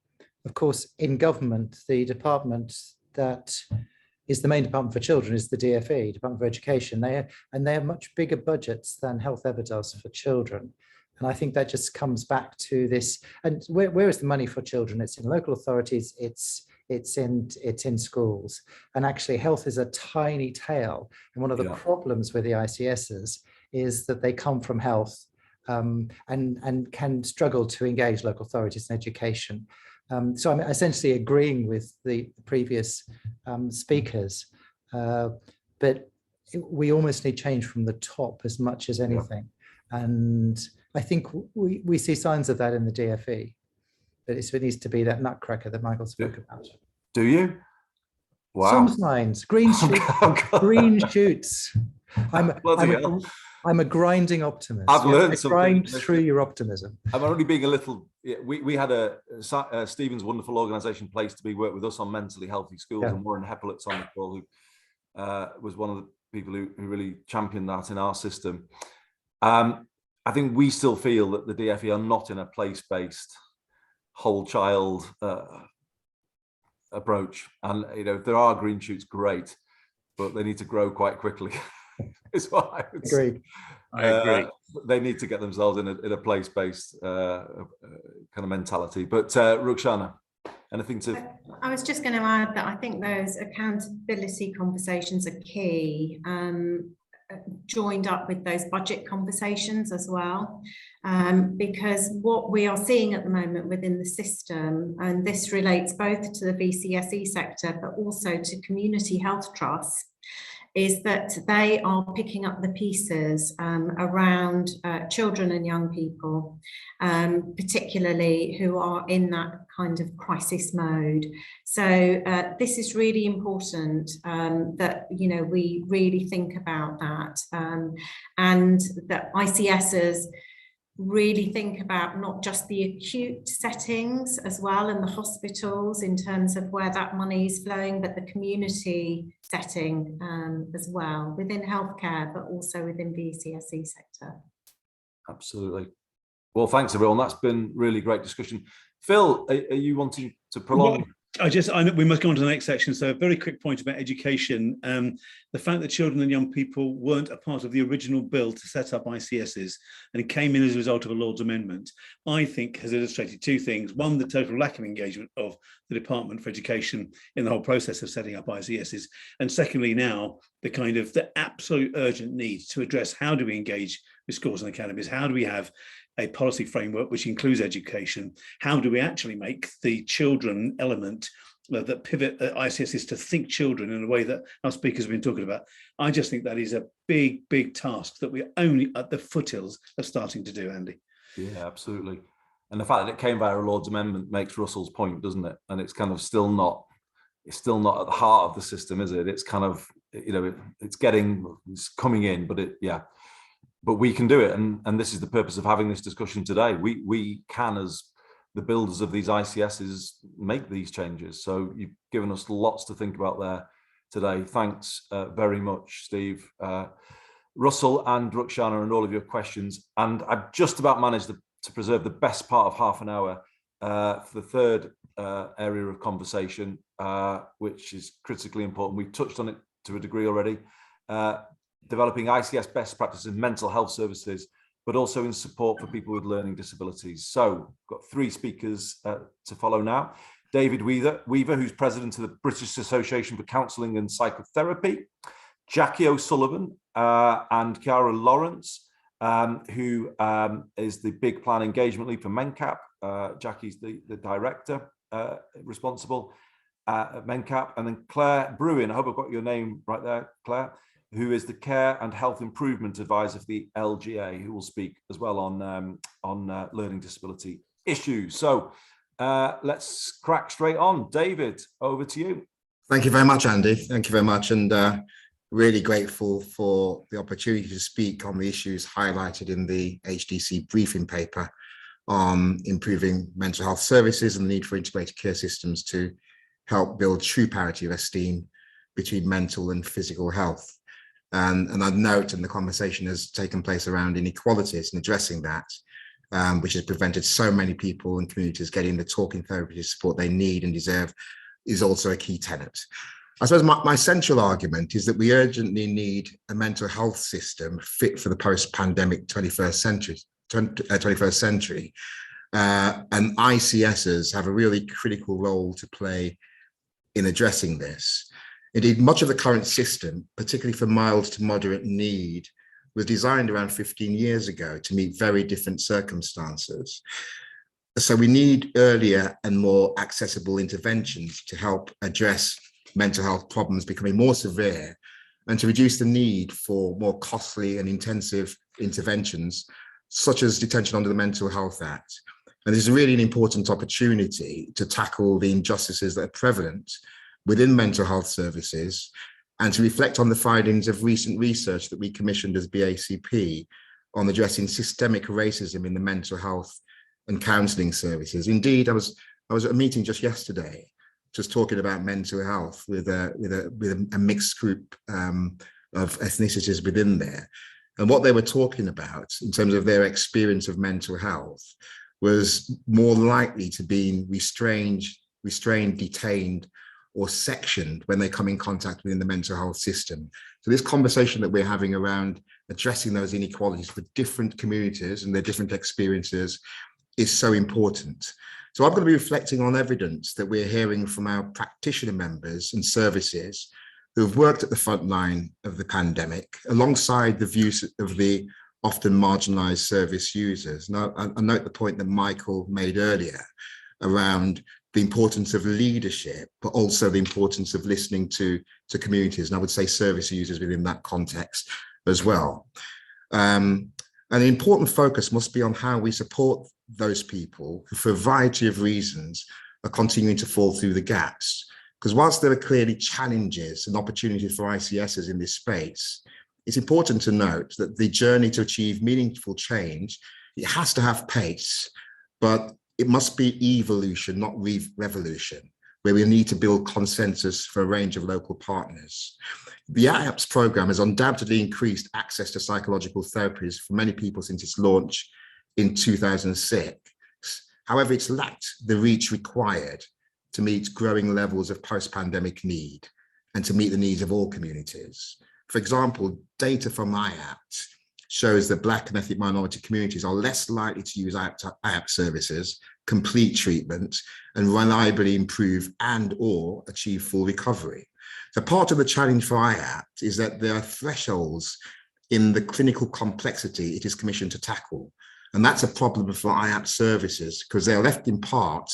of course, in government, the department that is the main department for children is the DFE, Department for Education. They have much bigger budgets than Health ever does for children. And I think that just comes back to this. And where is the money for children? It's in local authorities. It's in schools. And actually, health is a tiny tail. And one of the problems with the ICSs is that they come from health and can struggle to engage local authorities in education. So I'm essentially agreeing with the previous speakers, but we almost need change from the top as much as anything. And I think we see signs of that in the DFE, but it needs to be that nutcracker that Michael spoke about. Do you? Wow. Some signs, green shoots, green shoots. I'm a grinding optimist. I've learned something. Grind through your optimism. I'm only being a little. We had Stephen's wonderful organisation Place to Be work with us on mentally healthy schools, and Warren Heppelet's on the call, who was one of the people who really championed that in our system. I think we still feel that the DFE are not in a place-based whole child approach, and if there are green shoots, great, but they need to grow quite quickly. Is what I would say. I agree. They need to get themselves in a place-based kind of mentality. But Rukhsana, anything to? I was just going to add that I think those accountability conversations are key, joined up with those budget conversations as well, because what we are seeing at the moment within the system, and this relates both to the VCSE sector but also to community health trusts, is that they are picking up the pieces around children and young people, particularly who are in that kind of crisis mode. So this is really important that we really think about that, and that ICSs really think about not just the acute settings as well and the hospitals in terms of where that money is flowing, but the community setting as well within healthcare, but also within the VCSE sector. Absolutely. Well, thanks everyone. That's been really great discussion. Phil, are you wanting to prolong? I know we must go on to the next section. So a very quick point about education. The fact that children and young people weren't a part of the original bill to set up ICSs and it came in as a result of a Lord's amendment, I think has illustrated two things. One, the total lack of engagement of the Department for Education in the whole process of setting up ICSs. And secondly, now the absolute urgent need to address how do we engage with schools and academies? How do we have a policy framework which includes education? How do we actually make the children element that pivot ICSs to think children in a way that our speakers have been talking about? I just think that is a big, big task that we're only at the foothills of starting to do, Andy. Yeah, absolutely. And the fact that it came via a Lord's amendment makes Russell's point, doesn't it? And it's kind of still not at the heart of the system, is it? It's kind of, it's coming in, but but we can do it, and this is the purpose of having this discussion today. We can, as the builders of these ICSs, make these changes. So you've given us lots to think about there today. Thanks very much, Steve, Russell and Rukhsana, and all of your questions. And I've just about managed to preserve the best part of half an hour for the third area of conversation, which is critically important. We've touched on it to a degree already. Developing ICS best practices in mental health services, but also in support for people with learning disabilities. So, got three speakers to follow now. David Weaver, who's president of the British Association for Counselling and Psychotherapy, Jackie O'Sullivan and Chiara Lawrence, who is the big plan engagement lead for MenCap. Jackie's the director responsible at MenCap, and then Claire Bruin, I hope I've got your name right there, Claire, who is the Care and Health Improvement Advisor for the LGA, who will speak as well on learning disability issues. So let's crack straight on. David, over to you. Thank you very much, Andy. Thank you very much. And really grateful for the opportunity to speak on the issues highlighted in the HDC briefing paper on improving mental health services and the need for integrated care systems to help build true parity of esteem between mental and physical health. And I note, and the conversation has taken place around inequalities and addressing that, which has prevented so many people and communities getting the talking therapy support they need and deserve, is also a key tenet. I suppose my central argument is that we urgently need a mental health system fit for the post-pandemic 21st century. And ICSs have a really critical role to play in addressing this. Indeed, much of the current system, particularly for mild to moderate need, was designed around 15 years ago to meet very different circumstances. So we need earlier and more accessible interventions to help address mental health problems becoming more severe and to reduce the need for more costly and intensive interventions, such as detention under the Mental Health Act. And this is really an important opportunity to tackle the injustices that are prevalent within mental health services and to reflect on the findings of recent research that we commissioned as BACP on addressing systemic racism in the mental health and counselling services. Indeed, I was at a meeting just yesterday, just talking about mental health with a mixed group of ethnicities within there. And what they were talking about in terms of their experience of mental health was more likely to be restrained, detained, or sectioned when they come in contact within the mental health system. So this conversation that we're having around addressing those inequalities for different communities and their different experiences is so important. So I'm going to be reflecting on evidence that we're hearing from our practitioner members and services who have worked at the front line of the pandemic, alongside the views of the often marginalized service users. Now, I note the point that Michael made earlier around the importance of leadership, but also the importance of listening to communities, and I would say service users within that context as well. And an important focus must be on how we support those people who, for a variety of reasons, are continuing to fall through the gaps. Because whilst there are clearly challenges and opportunities for ICSs in this space, it's important to note that the journey to achieve meaningful change, it has to have pace, but it must be evolution, not revolution, where we need to build consensus for a range of local partners. The IAPS program has undoubtedly increased access to psychological therapies for many people since its launch in 2006. However, it's lacked the reach required to meet growing levels of post-pandemic need and to meet the needs of all communities. For example, data from IAPS shows that Black and ethnic minority communities are less likely to use IAPS services, complete treatment, and reliably improve and or achieve full recovery. So part of the challenge for IAPS is that there are thresholds in the clinical complexity it is commissioned to tackle. And that's a problem for IAPS services because they are left in part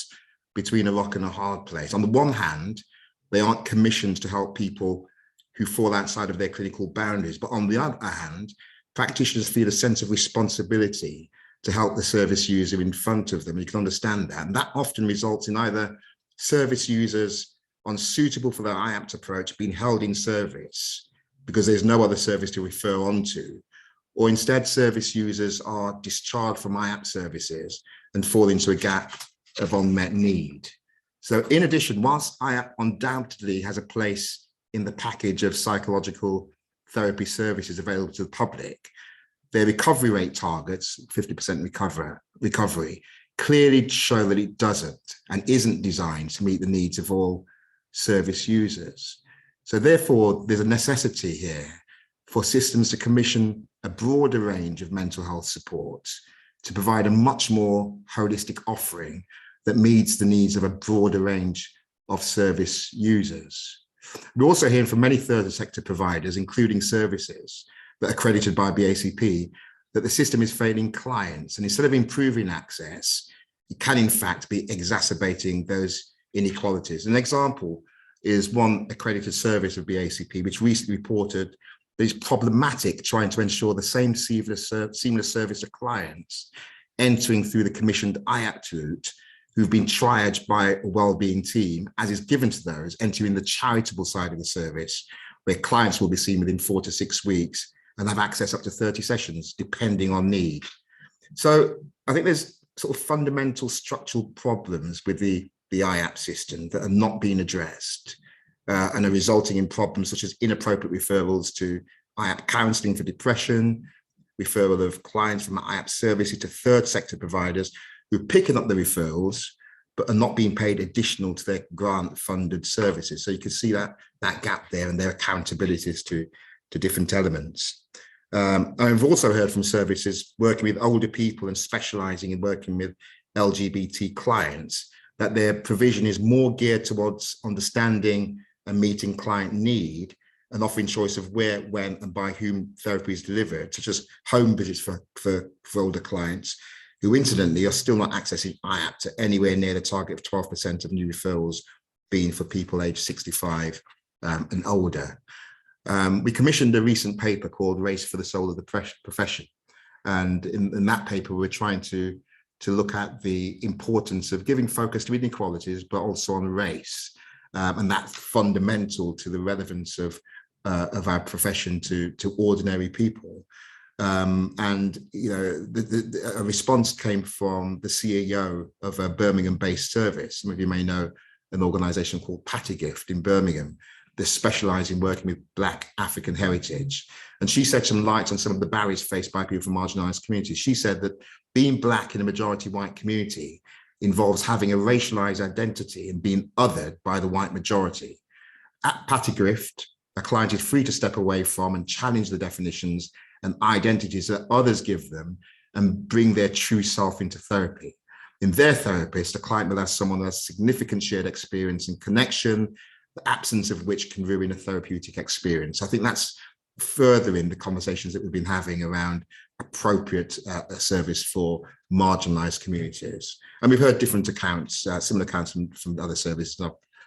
between a rock and a hard place. On the one hand, they aren't commissioned to help people who fall outside of their clinical boundaries. But on the other hand, practitioners feel a sense of responsibility to help the service user in front of them. You can understand that. And that often results in either service users unsuitable for their IAPS approach being held in service because there's no other service to refer on to, or instead service users are discharged from IAPS services and fall into a gap of unmet need. So in addition, whilst IAPS undoubtedly has a place in the package of psychological therapy services available to the public, their recovery rate targets, 50% recovery, clearly show that it doesn't and isn't designed to meet the needs of all service users. So therefore, there's a necessity here for systems to commission a broader range of mental health support to provide a much more holistic offering that meets the needs of a broader range of service users. We're also hearing from many third sector providers, including services that are accredited by BACP, that the system is failing clients. And instead of improving access, it can in fact be exacerbating those inequalities. An example is one accredited service of BACP, which recently reported that it's problematic trying to ensure the same seamless service to clients entering through the commissioned IAPS route who've been triaged by a wellbeing team, as is given to those entering the charitable side of the service, where clients will be seen within 4 to 6 weeks and have access up to 30 sessions, depending on need. So I think there's sort of fundamental structural problems with the IAPS system that are not being addressed and are resulting in problems such as inappropriate referrals to IAP counselling for depression, referral of clients from IAP services to third sector providers who are picking up the referrals but are not being paid additional to their grant funded services. So you can see that gap there and their accountabilities to different elements. I've also heard from services working with older people and specialising in working with LGBT clients that their provision is more geared towards understanding and meeting client need and offering choice of where, when and by whom therapy is delivered, such as home visits for older clients who incidentally are still not accessing IAP to anywhere near the target of 12% of new referrals being for people aged 65 and older. We commissioned a recent paper called Race for the Soul of the Profession. And in that paper, we're trying to look at the importance of giving focus to inequalities, but also on race. And that's fundamental to the relevance of our profession to ordinary people. And you know, a response came from the CEO of a Birmingham-based service. Some of you may know an organisation called Pattygift in Birmingham. They specialise in working with Black African heritage. And she shed some light on some of the barriers faced by people from marginalised communities. She said that being Black in a majority white community involves having a racialised identity and being othered by the white majority. At Pattygift, a client is free to step away from and challenge the definitions and identities that others give them and bring their true self into therapy. In their therapist, the client will have someone who has significant shared experience and connection, the absence of which can ruin a therapeutic experience. I think that's furthering the conversations that we've been having around appropriate service for marginalised communities. And we've heard different accounts, similar accounts from other services.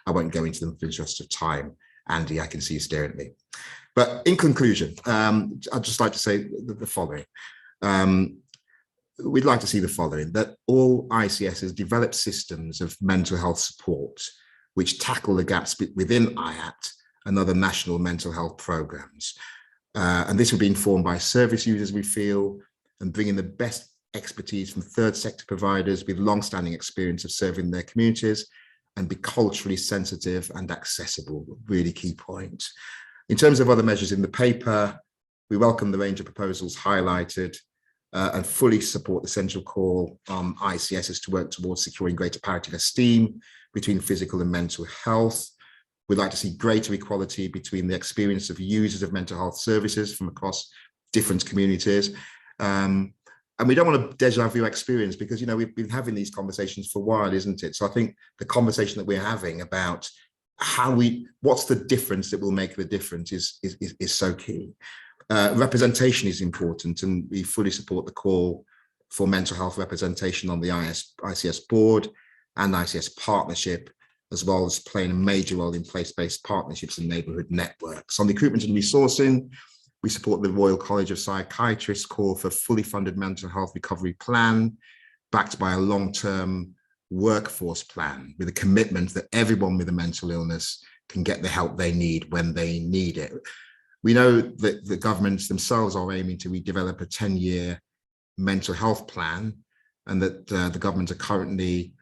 I won't go into them for the interest of time. Andy, I can see you staring at me. But in conclusion, I'd just like to say the following. We'd like to see the following, that all ICSs develop systems of mental health support which tackle the gaps within IAPT and other national mental health programs. And this will be informed by service users, we feel, and bringing the best expertise from third sector providers with long-standing experience of serving their communities, and be culturally sensitive and accessible, really key point. In terms of other measures in the paper, we welcome the range of proposals highlighted and fully support the central call on ICSs to work towards securing greater parity of esteem between physical and mental health. We'd like to see greater equality between the experience of users of mental health services from across different communities. And we don't want a deja vu experience because, you know, we've been having these conversations for a while, isn't it? So I think the conversation that we're having about what's the difference that will make the difference is so key. Representation is important, and we fully support the call for mental health representation on the ICS board and ICS partnership, as well as playing a major role in place-based partnerships and neighbourhood networks. On recruitment and resourcing, we support the Royal College of Psychiatrists' call for a fully funded mental health recovery plan, backed by a long-term workforce plan with a commitment that everyone with a mental illness can get the help they need when they need it. We know that the governments themselves are aiming to redevelop a 10-year mental health plan, and that the governments are currently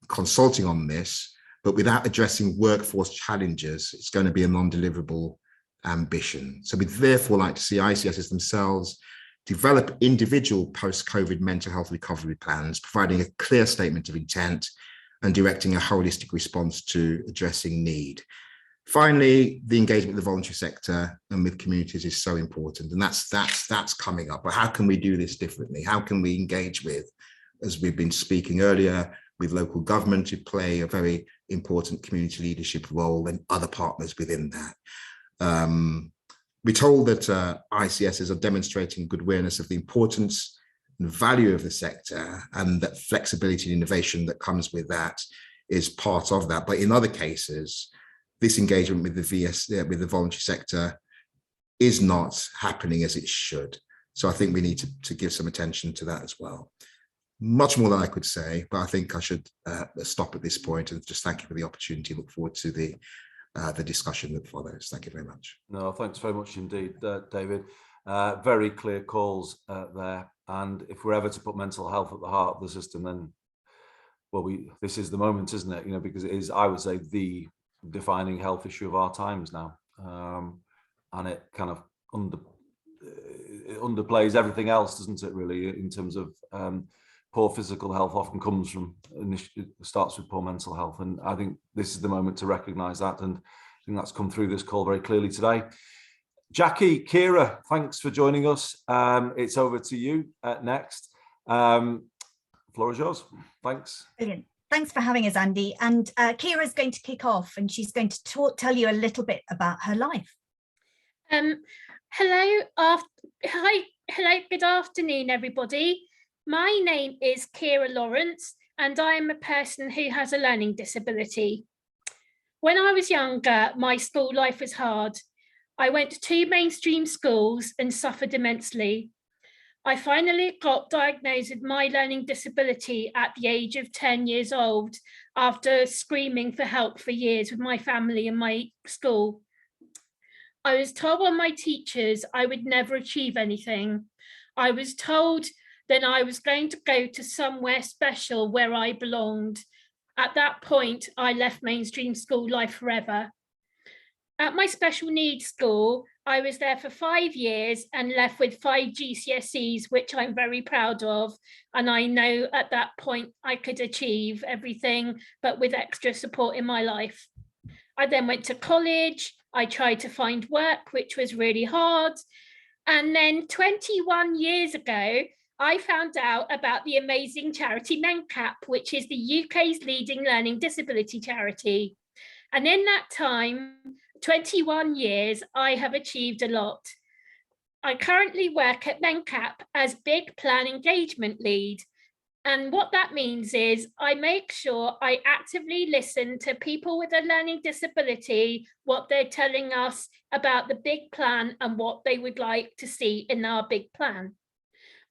consulting on this, but without addressing workforce challenges, it's going to be a non-deliverable ambition. So we'd therefore like to see ICSs themselves develop individual post-COVID mental health recovery plans, providing a clear statement of intent and directing a holistic response to addressing need. Finally, the engagement with the voluntary sector and with communities is so important, and that's coming up. But how can we do this differently? How can we engage with, as we've been speaking earlier, with local government to play a very important community leadership role and other partners within that? We're told that ICSs are demonstrating good awareness of the importance and value of the sector, and that flexibility and innovation that comes with that is part of that. But in other cases, this engagement with the voluntary sector is not happening as it should. So I think we need to give some attention to that as well. Much more than I could say, but I think I should stop at this point and just thank you for the opportunity. Look forward to the discussion that follows. Thank you very much. No, thanks very much indeed, David. Very clear calls there. And if we're ever to put mental health at the heart of the system, then, well, this is the moment, isn't it? You know, because it is, I would say, the defining health issue of our times now. And it kind of underplays everything else, doesn't it, really, in terms of poor physical health often comes from, starts with poor mental health. And I think this is the moment to recognise that. And I think that's come through this call very clearly today. Jackie, Kira, thanks for joining us. It's over to you next. Floor is yours. Thanks. Brilliant. Thanks for having us, Andy. And Kira's going to kick off, and she's going to tell you a little bit about her life. Hello, good afternoon, everybody. My name is Kira Lawrence, and I am a person who has a learning disability. When I was younger, my school life was hard. I went to 2 mainstream schools and suffered immensely. I finally got diagnosed with my learning disability at the age of 10 years old after screaming for help for years with my family and my school. I was told by my teachers I would never achieve anything. I was told that I was going to go to somewhere special where I belonged. At that point, I left mainstream school life forever. At my special needs school, I was there for 5 years and left with 5 GCSEs, which I'm very proud of. And I know at that point I could achieve everything, but with extra support in my life. I then went to college. I tried to find work, which was really hard. And then 21 years ago, I found out about the amazing charity MENCAP, which is the UK's leading learning disability charity. And in that time, 21 years, I have achieved a lot. I currently work at MENCAP as Big Plan Engagement Lead. And what that means is I make sure I actively listen to people with a learning disability, what they're telling us about the big plan and what they would like to see in our big plan.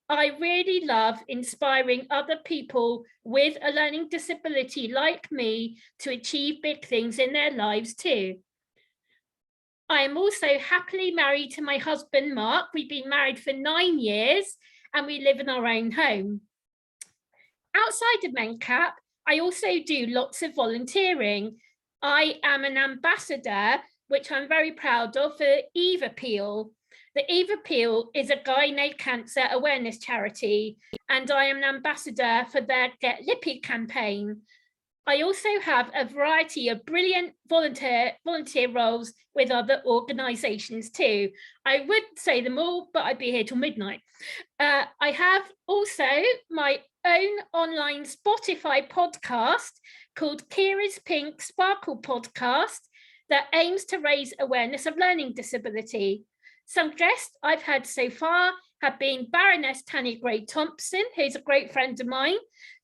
I really love inspiring other people with a learning disability like me to achieve big things in their lives too. I am also happily married to my husband, Mark. We've been married for 9 years and we live in our own home. Outside of MENCAP, I also do lots of volunteering. I am an ambassador, which I'm very proud of, for Eve Appeal. The Eve Appeal is a gynae cancer awareness charity, and I am an ambassador for their Get Lippy campaign. I also have a variety of brilliant volunteer roles with other organisations too. I would say them all, but I'd be here till midnight. I have also my own online Spotify podcast called Kira's Pink Sparkle Podcast that aims to raise awareness of learning disability. Some guests I've had so far have been Baroness Tanny Gray-Thompson, who's a great friend of mine,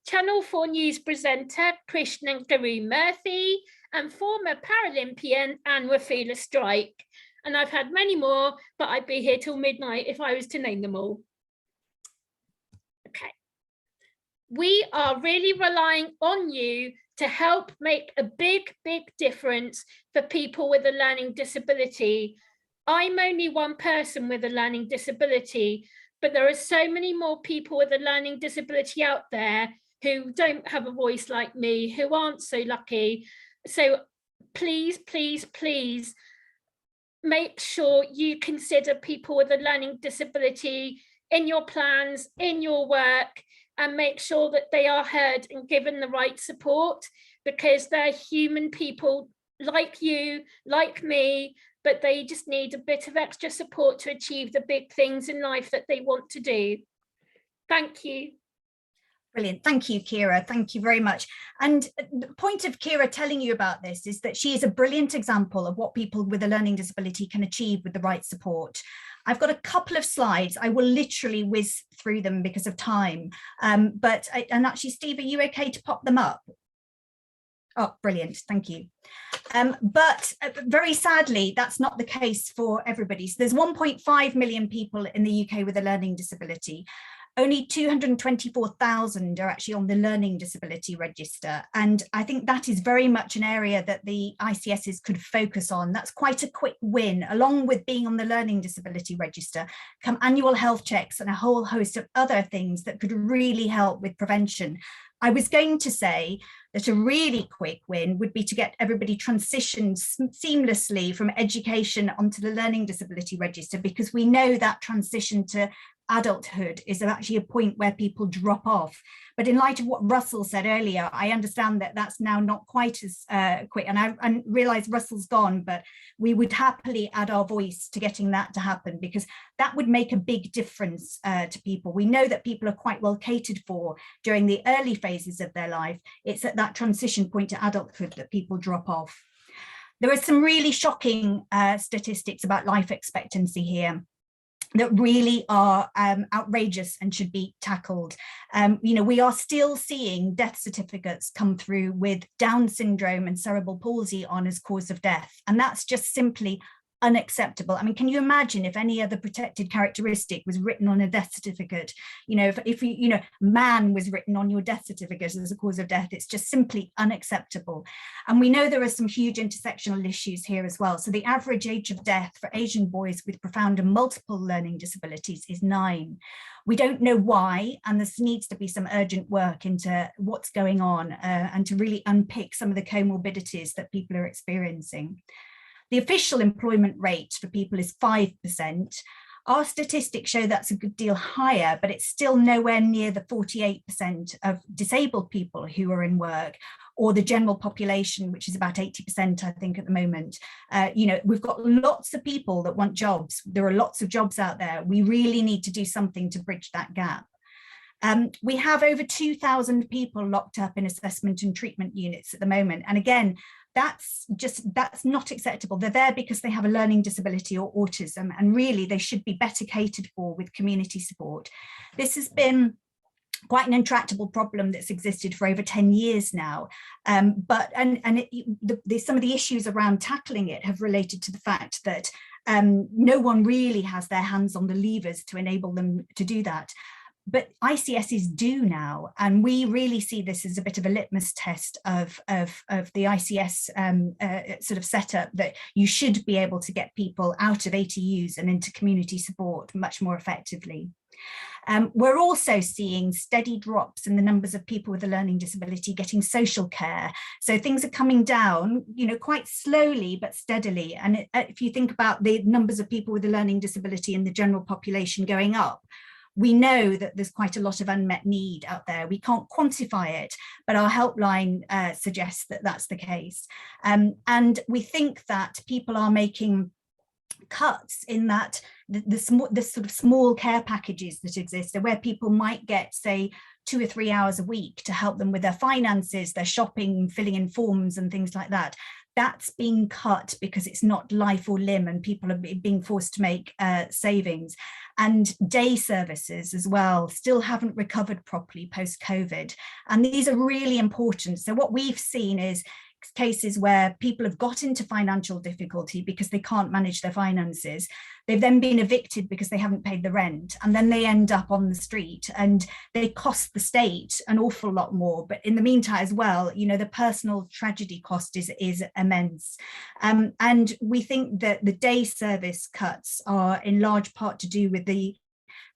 Channel 4 News presenter Krishnan Guru Murthy, and former Paralympian Anne Wafula Strike. And I've had many more, but I'd be here till midnight if I was to name them all. Okay. We are really relying on you to help make a big, big difference for people with a learning disability. I'm only one person with a learning disability, but there are so many more people with a learning disability out there who don't have a voice like me, who aren't so lucky. So please, please, please make sure you consider people with a learning disability in your plans, in your work, and make sure that they are heard and given the right support, because they're human people like you, like me, but they just need a bit of extra support to achieve the big things in life that they want to do. Thank you. Brilliant. Thank you, Kira. Thank you very much. And the point of Kira telling you about this is that she is a brilliant example of what people with a learning disability can achieve with the right support. I've got a couple of slides. I will literally whiz through them because of time. And actually, Steve, are you okay to pop them up? Oh, brilliant. Thank you. But very sadly, that's not the case for everybody. So there's 1.5 million people in the UK with a learning disability. Only 224,000 are actually on the learning disability register. And I think that is very much an area that the ICSs could focus on. That's quite a quick win. Along with being on the learning disability register come annual health checks and a whole host of other things that could really help with prevention. I was going to say that a really quick win would be to get everybody transitioned seamlessly from education onto the learning disability register, because we know that transition to adulthood is actually a point where people drop off. But in light of what Russell said earlier, I understand that that's now not quite as quick, and I realise Russell's gone, but we would happily add our voice to getting that to happen, because that would make a big difference to people. We know that people are quite well catered for during the early phases of their life. It's at that transition point to adulthood that people drop off. There are some really shocking statistics about life expectancy here that really are outrageous and should be tackled. We are still seeing death certificates come through with Down syndrome and cerebral palsy on as cause of death, and that's just simply unacceptable. I mean, can you imagine if any other protected characteristic was written on a death certificate? If man was written on your death certificate as a cause of death, it's just simply unacceptable. And we know there are some huge intersectional issues here as well. So the average age of death for Asian boys with profound and multiple learning disabilities is 9. We don't know why, and there needs to be some urgent work into what's going on and to really unpick some of the comorbidities that people are experiencing. The official employment rate for people is 5%. Our statistics show that's a good deal higher, but it's still nowhere near the 48% of disabled people who are in work, or the general population, which is about 80%, I think, at the moment. We've got lots of people that want jobs. There are lots of jobs out there. We really need to do something to bridge that gap. We have over 2,000 people locked up in assessment and treatment units at the moment. And again, that's not acceptable. They're there because they have a learning disability or autism, and really they should be better catered for with community support. This has been quite an intractable problem that's existed for over 10 years now. Some of the issues around tackling it have related to the fact that no one really has their hands on the levers to enable them to do that. But ICSs do now, and we really see this as a bit of a litmus test of the ICS sort of setup, that you should be able to get people out of ATUs and into community support much more effectively. We're also seeing steady drops in the numbers of people with a learning disability getting social care. So things are coming down, quite slowly but steadily. And if you think about the numbers of people with a learning disability in the general population going up, we know that there's quite a lot of unmet need out there. We can't quantify it, but our helpline suggests that that's the case. And we think that people are making cuts in that the sort of small care packages that exist, where people might get, say, 2 or 3 hours a week to help them with their finances, their shopping, filling in forms and things like that. That's being cut because it's not life or limb, and people are being forced to make savings. And day services as well still haven't recovered properly post-COVID. And these are really important. So what we've seen is cases where people have got into financial difficulty because they can't manage their finances. They've then been evicted because they haven't paid the rent, and then they end up on the street, and they cost the state an awful lot more. But in the meantime as well, the personal tragedy cost is immense. And we think that the day service cuts are in large part to do with the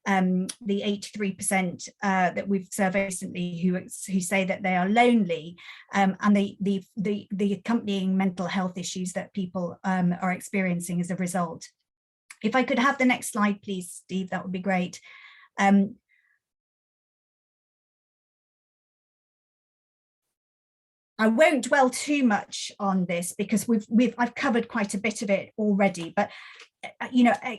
83% that we've surveyed recently who say that they are lonely, and the accompanying mental health issues that people are experiencing as a result. If I could have the next slide, please, Steve, that would be great. I won't dwell too much on this because I've covered quite a bit of it already, but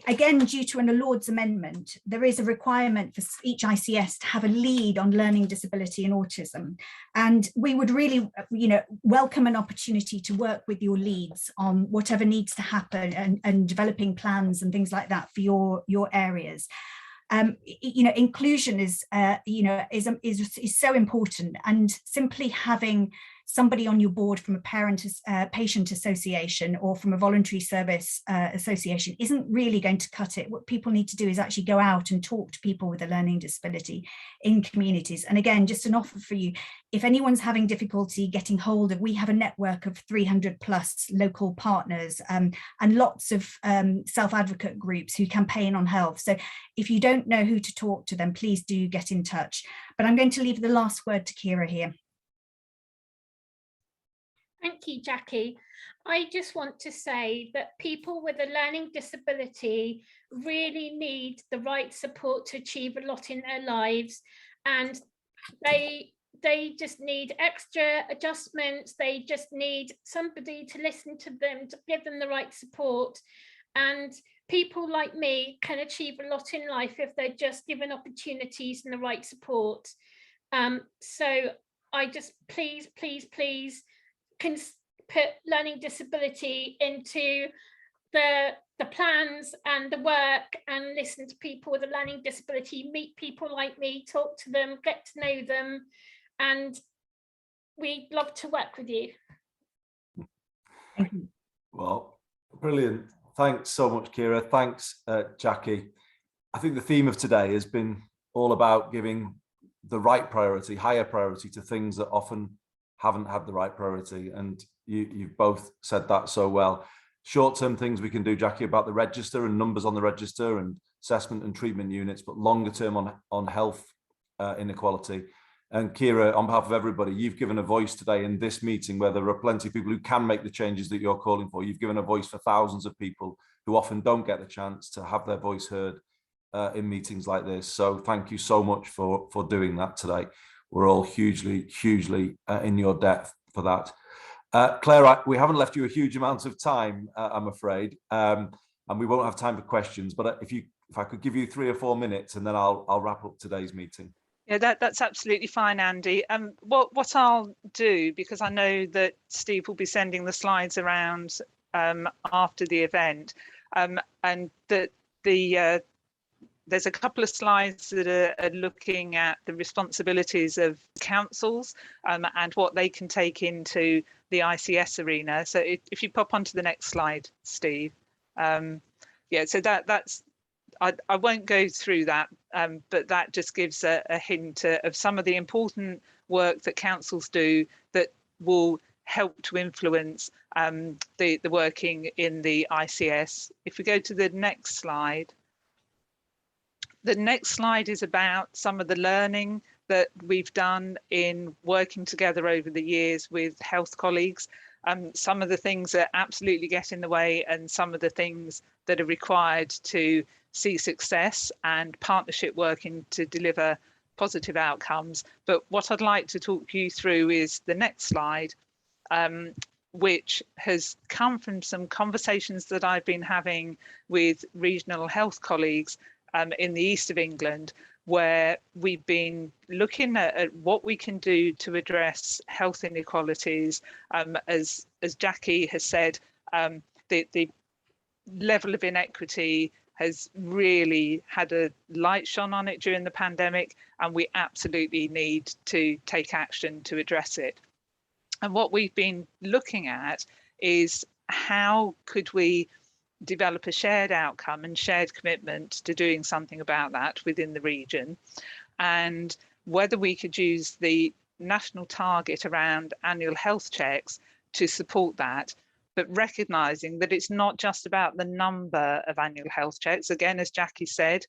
again, due to an Lord's amendment, there is a requirement for each ICS to have a lead on learning disability and autism. And we would really, welcome an opportunity to work with your leads on whatever needs to happen and developing plans and things like that for your areas. Inclusion is so important, and simply having somebody on your board from a patient association or from a voluntary service association isn't really going to cut it. What people need to do is actually go out and talk to people with a learning disability in communities. And again, just an offer for you, if anyone's having difficulty getting hold of, we have a network of 300 plus local partners and lots of self-advocate groups who campaign on health. So if you don't know who to talk to, then please do get in touch. But I'm going to leave the last word to Kira here. Thank you, Jackie. I just want to say that people with a learning disability really need the right support to achieve a lot in their lives, and they just need extra adjustments. They just need somebody to listen to them, to give them the right support. And people like me can achieve a lot in life if they're just given opportunities and the right support. So I just please can put learning disability into the plans and the work, and listen to people with a learning disability, meet people like me, talk to them, get to know them, and we'd love to work with you. Well, brilliant. Thanks so much, Kira. Thanks, Jackie. I think the theme of today has been all about giving the right priority, higher priority, to things that often haven't had the right priority. And you've both said that so well. Short-term things we can do, Jackie, about the register and numbers on the register and assessment and treatment units, but longer term on health inequality. And Kira, on behalf of everybody, you've given a voice today in this meeting where there are plenty of people who can make the changes that you're calling for. You've given a voice for thousands of people who often don't get the chance to have their voice heard in meetings like this. So thank you so much for doing that today. We're all hugely in your debt for that. Claire, we haven't left you a huge amount of time, I'm afraid, and we won't have time for questions. But if I could give you 3 or 4 minutes, and then I'll wrap up today's meeting. Yeah, that's absolutely fine, Andy. What I'll do, because I know that Steve will be sending the slides around after the event, and that there's a couple of slides that are looking at the responsibilities of councils and what they can take into the ICS arena. So if you pop onto the next slide, Steve. Yeah, so that's, I won't go through that, but that just gives a hint of some of the important work that councils do that will help to influence the working in the ICS. If we go to the next slide. The next slide is about some of the learning that we've done in working together over the years with health colleagues. Some of the things that absolutely get in the way, and some of the things that are required to see success and partnership working to deliver positive outcomes. But what I'd like to talk you through is the next slide, which has come from some conversations that I've been having with regional health colleagues in the east of England, where we've been looking at what we can do to address health inequalities. As Jackie has said, the level of inequity has really had a light shone on it during the pandemic, and we absolutely need to take action to address it. And what we've been looking at is how could we develop a shared outcome and shared commitment to doing something about that within the region, and whether we could use the national target around annual health checks to support that, but recognising that it's not just about the number of annual health checks. Again, as Jackie said,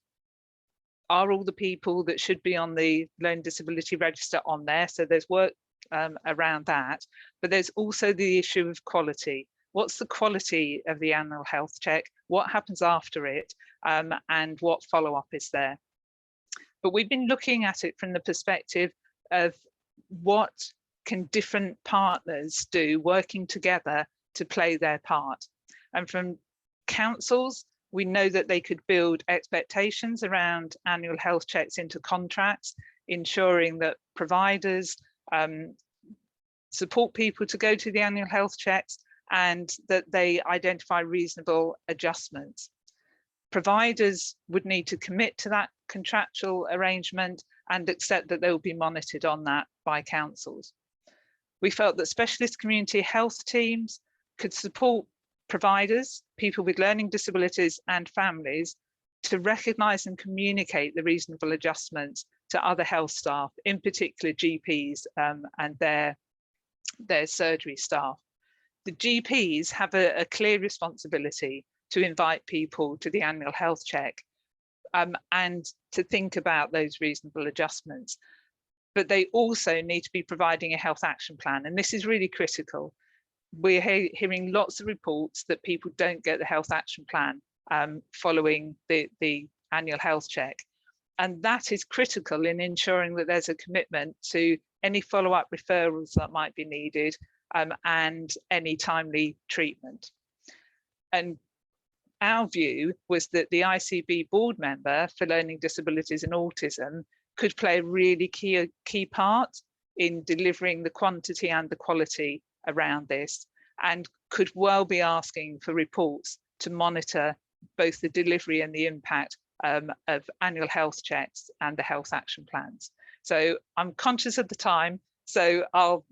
are all the people that should be on the learning disability register on there? So there's work around that, but there's also the issue of quality. What's the quality of the annual health check? What happens after it? And what follow-up is there? But we've been looking at it from the perspective of what can different partners do working together to play their part. And from councils, we know that they could build expectations around annual health checks into contracts, ensuring that providers support people to go to the annual health checks, and that they identify reasonable adjustments. Providers would need to commit to that contractual arrangement and accept that they will be monitored on that by councils. We felt that specialist community health teams could support providers, people with learning disabilities and families to recognise and communicate the reasonable adjustments to other health staff, in particular GPs and their surgery staff. The GPs have a clear responsibility to invite people to the annual health check and to think about those reasonable adjustments. But they also need to be providing a health action plan. And this is really critical. we're hearing lots of reports that people don't get the health action plan following the annual health check. And that is critical in ensuring that there's a commitment to any follow-up referrals that might be needed and any timely treatment. And our view was that the ICB board member for learning disabilities and autism could play a really key part in delivering the quantity and the quality around this, and could well be asking for reports to monitor both the delivery and the impact of annual health checks and the health action plans. So I'm conscious of the time, so I'll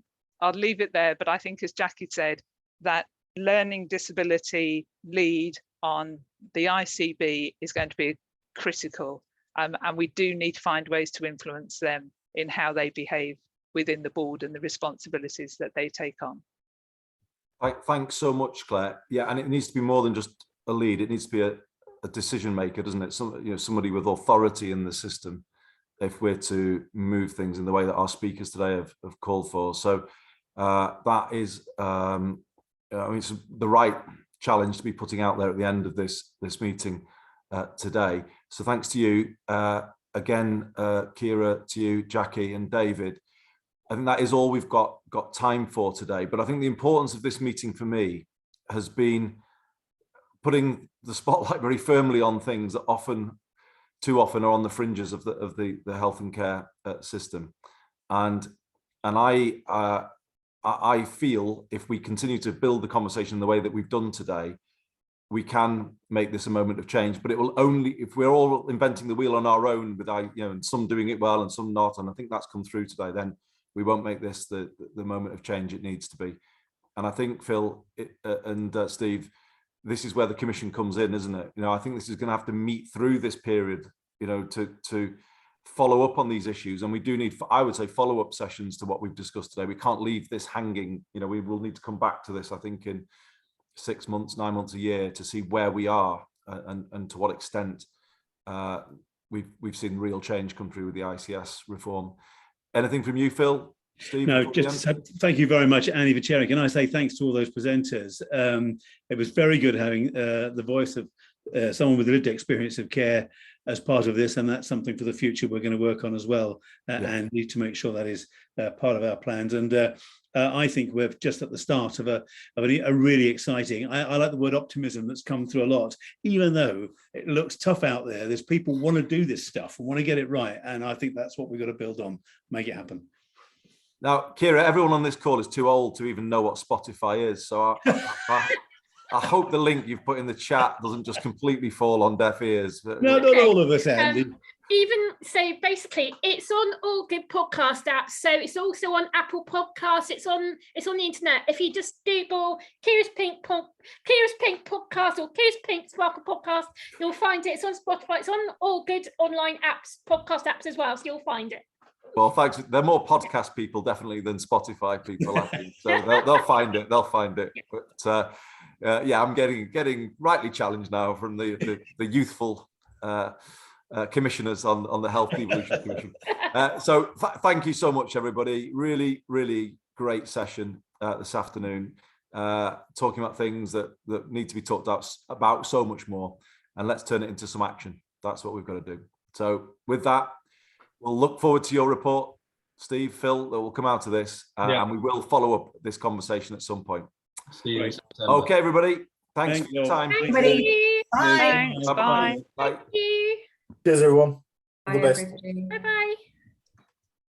leave it there. But I think, as Jackie said, that learning disability lead on the ICB is going to be critical, and we do need to find ways to influence them in how they behave within the board and the responsibilities that they take on. Thanks so much, Claire. Yeah, and it needs to be more than just a lead. It needs to be a decision maker, doesn't it? Somebody with authority in the system, if we're to move things in the way that our speakers today have called for. So that is, I mean, it's the right challenge to be putting out there at the end of this meeting today. So thanks to you again, Ciara, to you, Jackie, and David. I think that is all we've got time for today. But I think the importance of this meeting for me has been putting the spotlight very firmly on things that too often are on the fringes of the health and care system. And I feel if we continue to build the conversation in the way that we've done today, we can make this a moment of change. But it will only, if we're all inventing the wheel on our own, with and some doing it well and some not, and I think that's come through today, then we won't make this the moment of change it needs to be. And I think, Phil and Steve, this is where the Commission comes in, isn't it? I think this is going to have to meet through this period, to follow up on these issues. And we do need, I would say, follow-up sessions to what we've discussed today. We can't leave this hanging. We will need to come back to this, I think, in 6 months, 9 months, a year, to see where we are and to what extent we've seen real change come through with the ICS reform. Anything from you, Phil? Steve? No, just thank you very much, Annie, for chairing. Can I say thanks to all those presenters? It was very good having the voice of someone with lived experience of care as part of this, and that's something for the future we're going to work on as well, and need to make sure that is part of our plans. And I think we're just at the start of a really exciting, I like the word optimism that's come through a lot. Even though it looks tough out there, there's people want to do this stuff and want to get it right, and I think that's what we've got to build on, make it happen. Now, Ciara, everyone on this call is too old to even know what Spotify is, so I hope the link you've put in the chat doesn't just completely fall on deaf ears. No, not all of us, Andy. Even so, basically, it's on all good podcast apps. So it's also on Apple Podcasts. It's on the internet. If you just Google Ciara's Pink Podcast or Ciara's Pink Sparkle Podcast, you'll find it. It's on Spotify. It's on all good online apps, podcast apps as well. So you'll find it. Well, thanks. They're more podcast people definitely than Spotify people, I think. So they'll find it. They'll find it. But yeah, I'm getting rightly challenged now from the youthful commissioners on the Health Devolution Commission. So thank you so much, everybody. Really, really great session this afternoon, talking about things that need to be talked about so much more. And let's turn it into some action. That's what we've got to do. So with that, we'll look forward to your report, Steve, Phil, that will come out of this, and we will follow up this conversation at some point. See you. Okay, everybody. Thanks for your time. Thank you. Bye. Bye. Thank you. Cheers, everyone. All the best. Bye bye.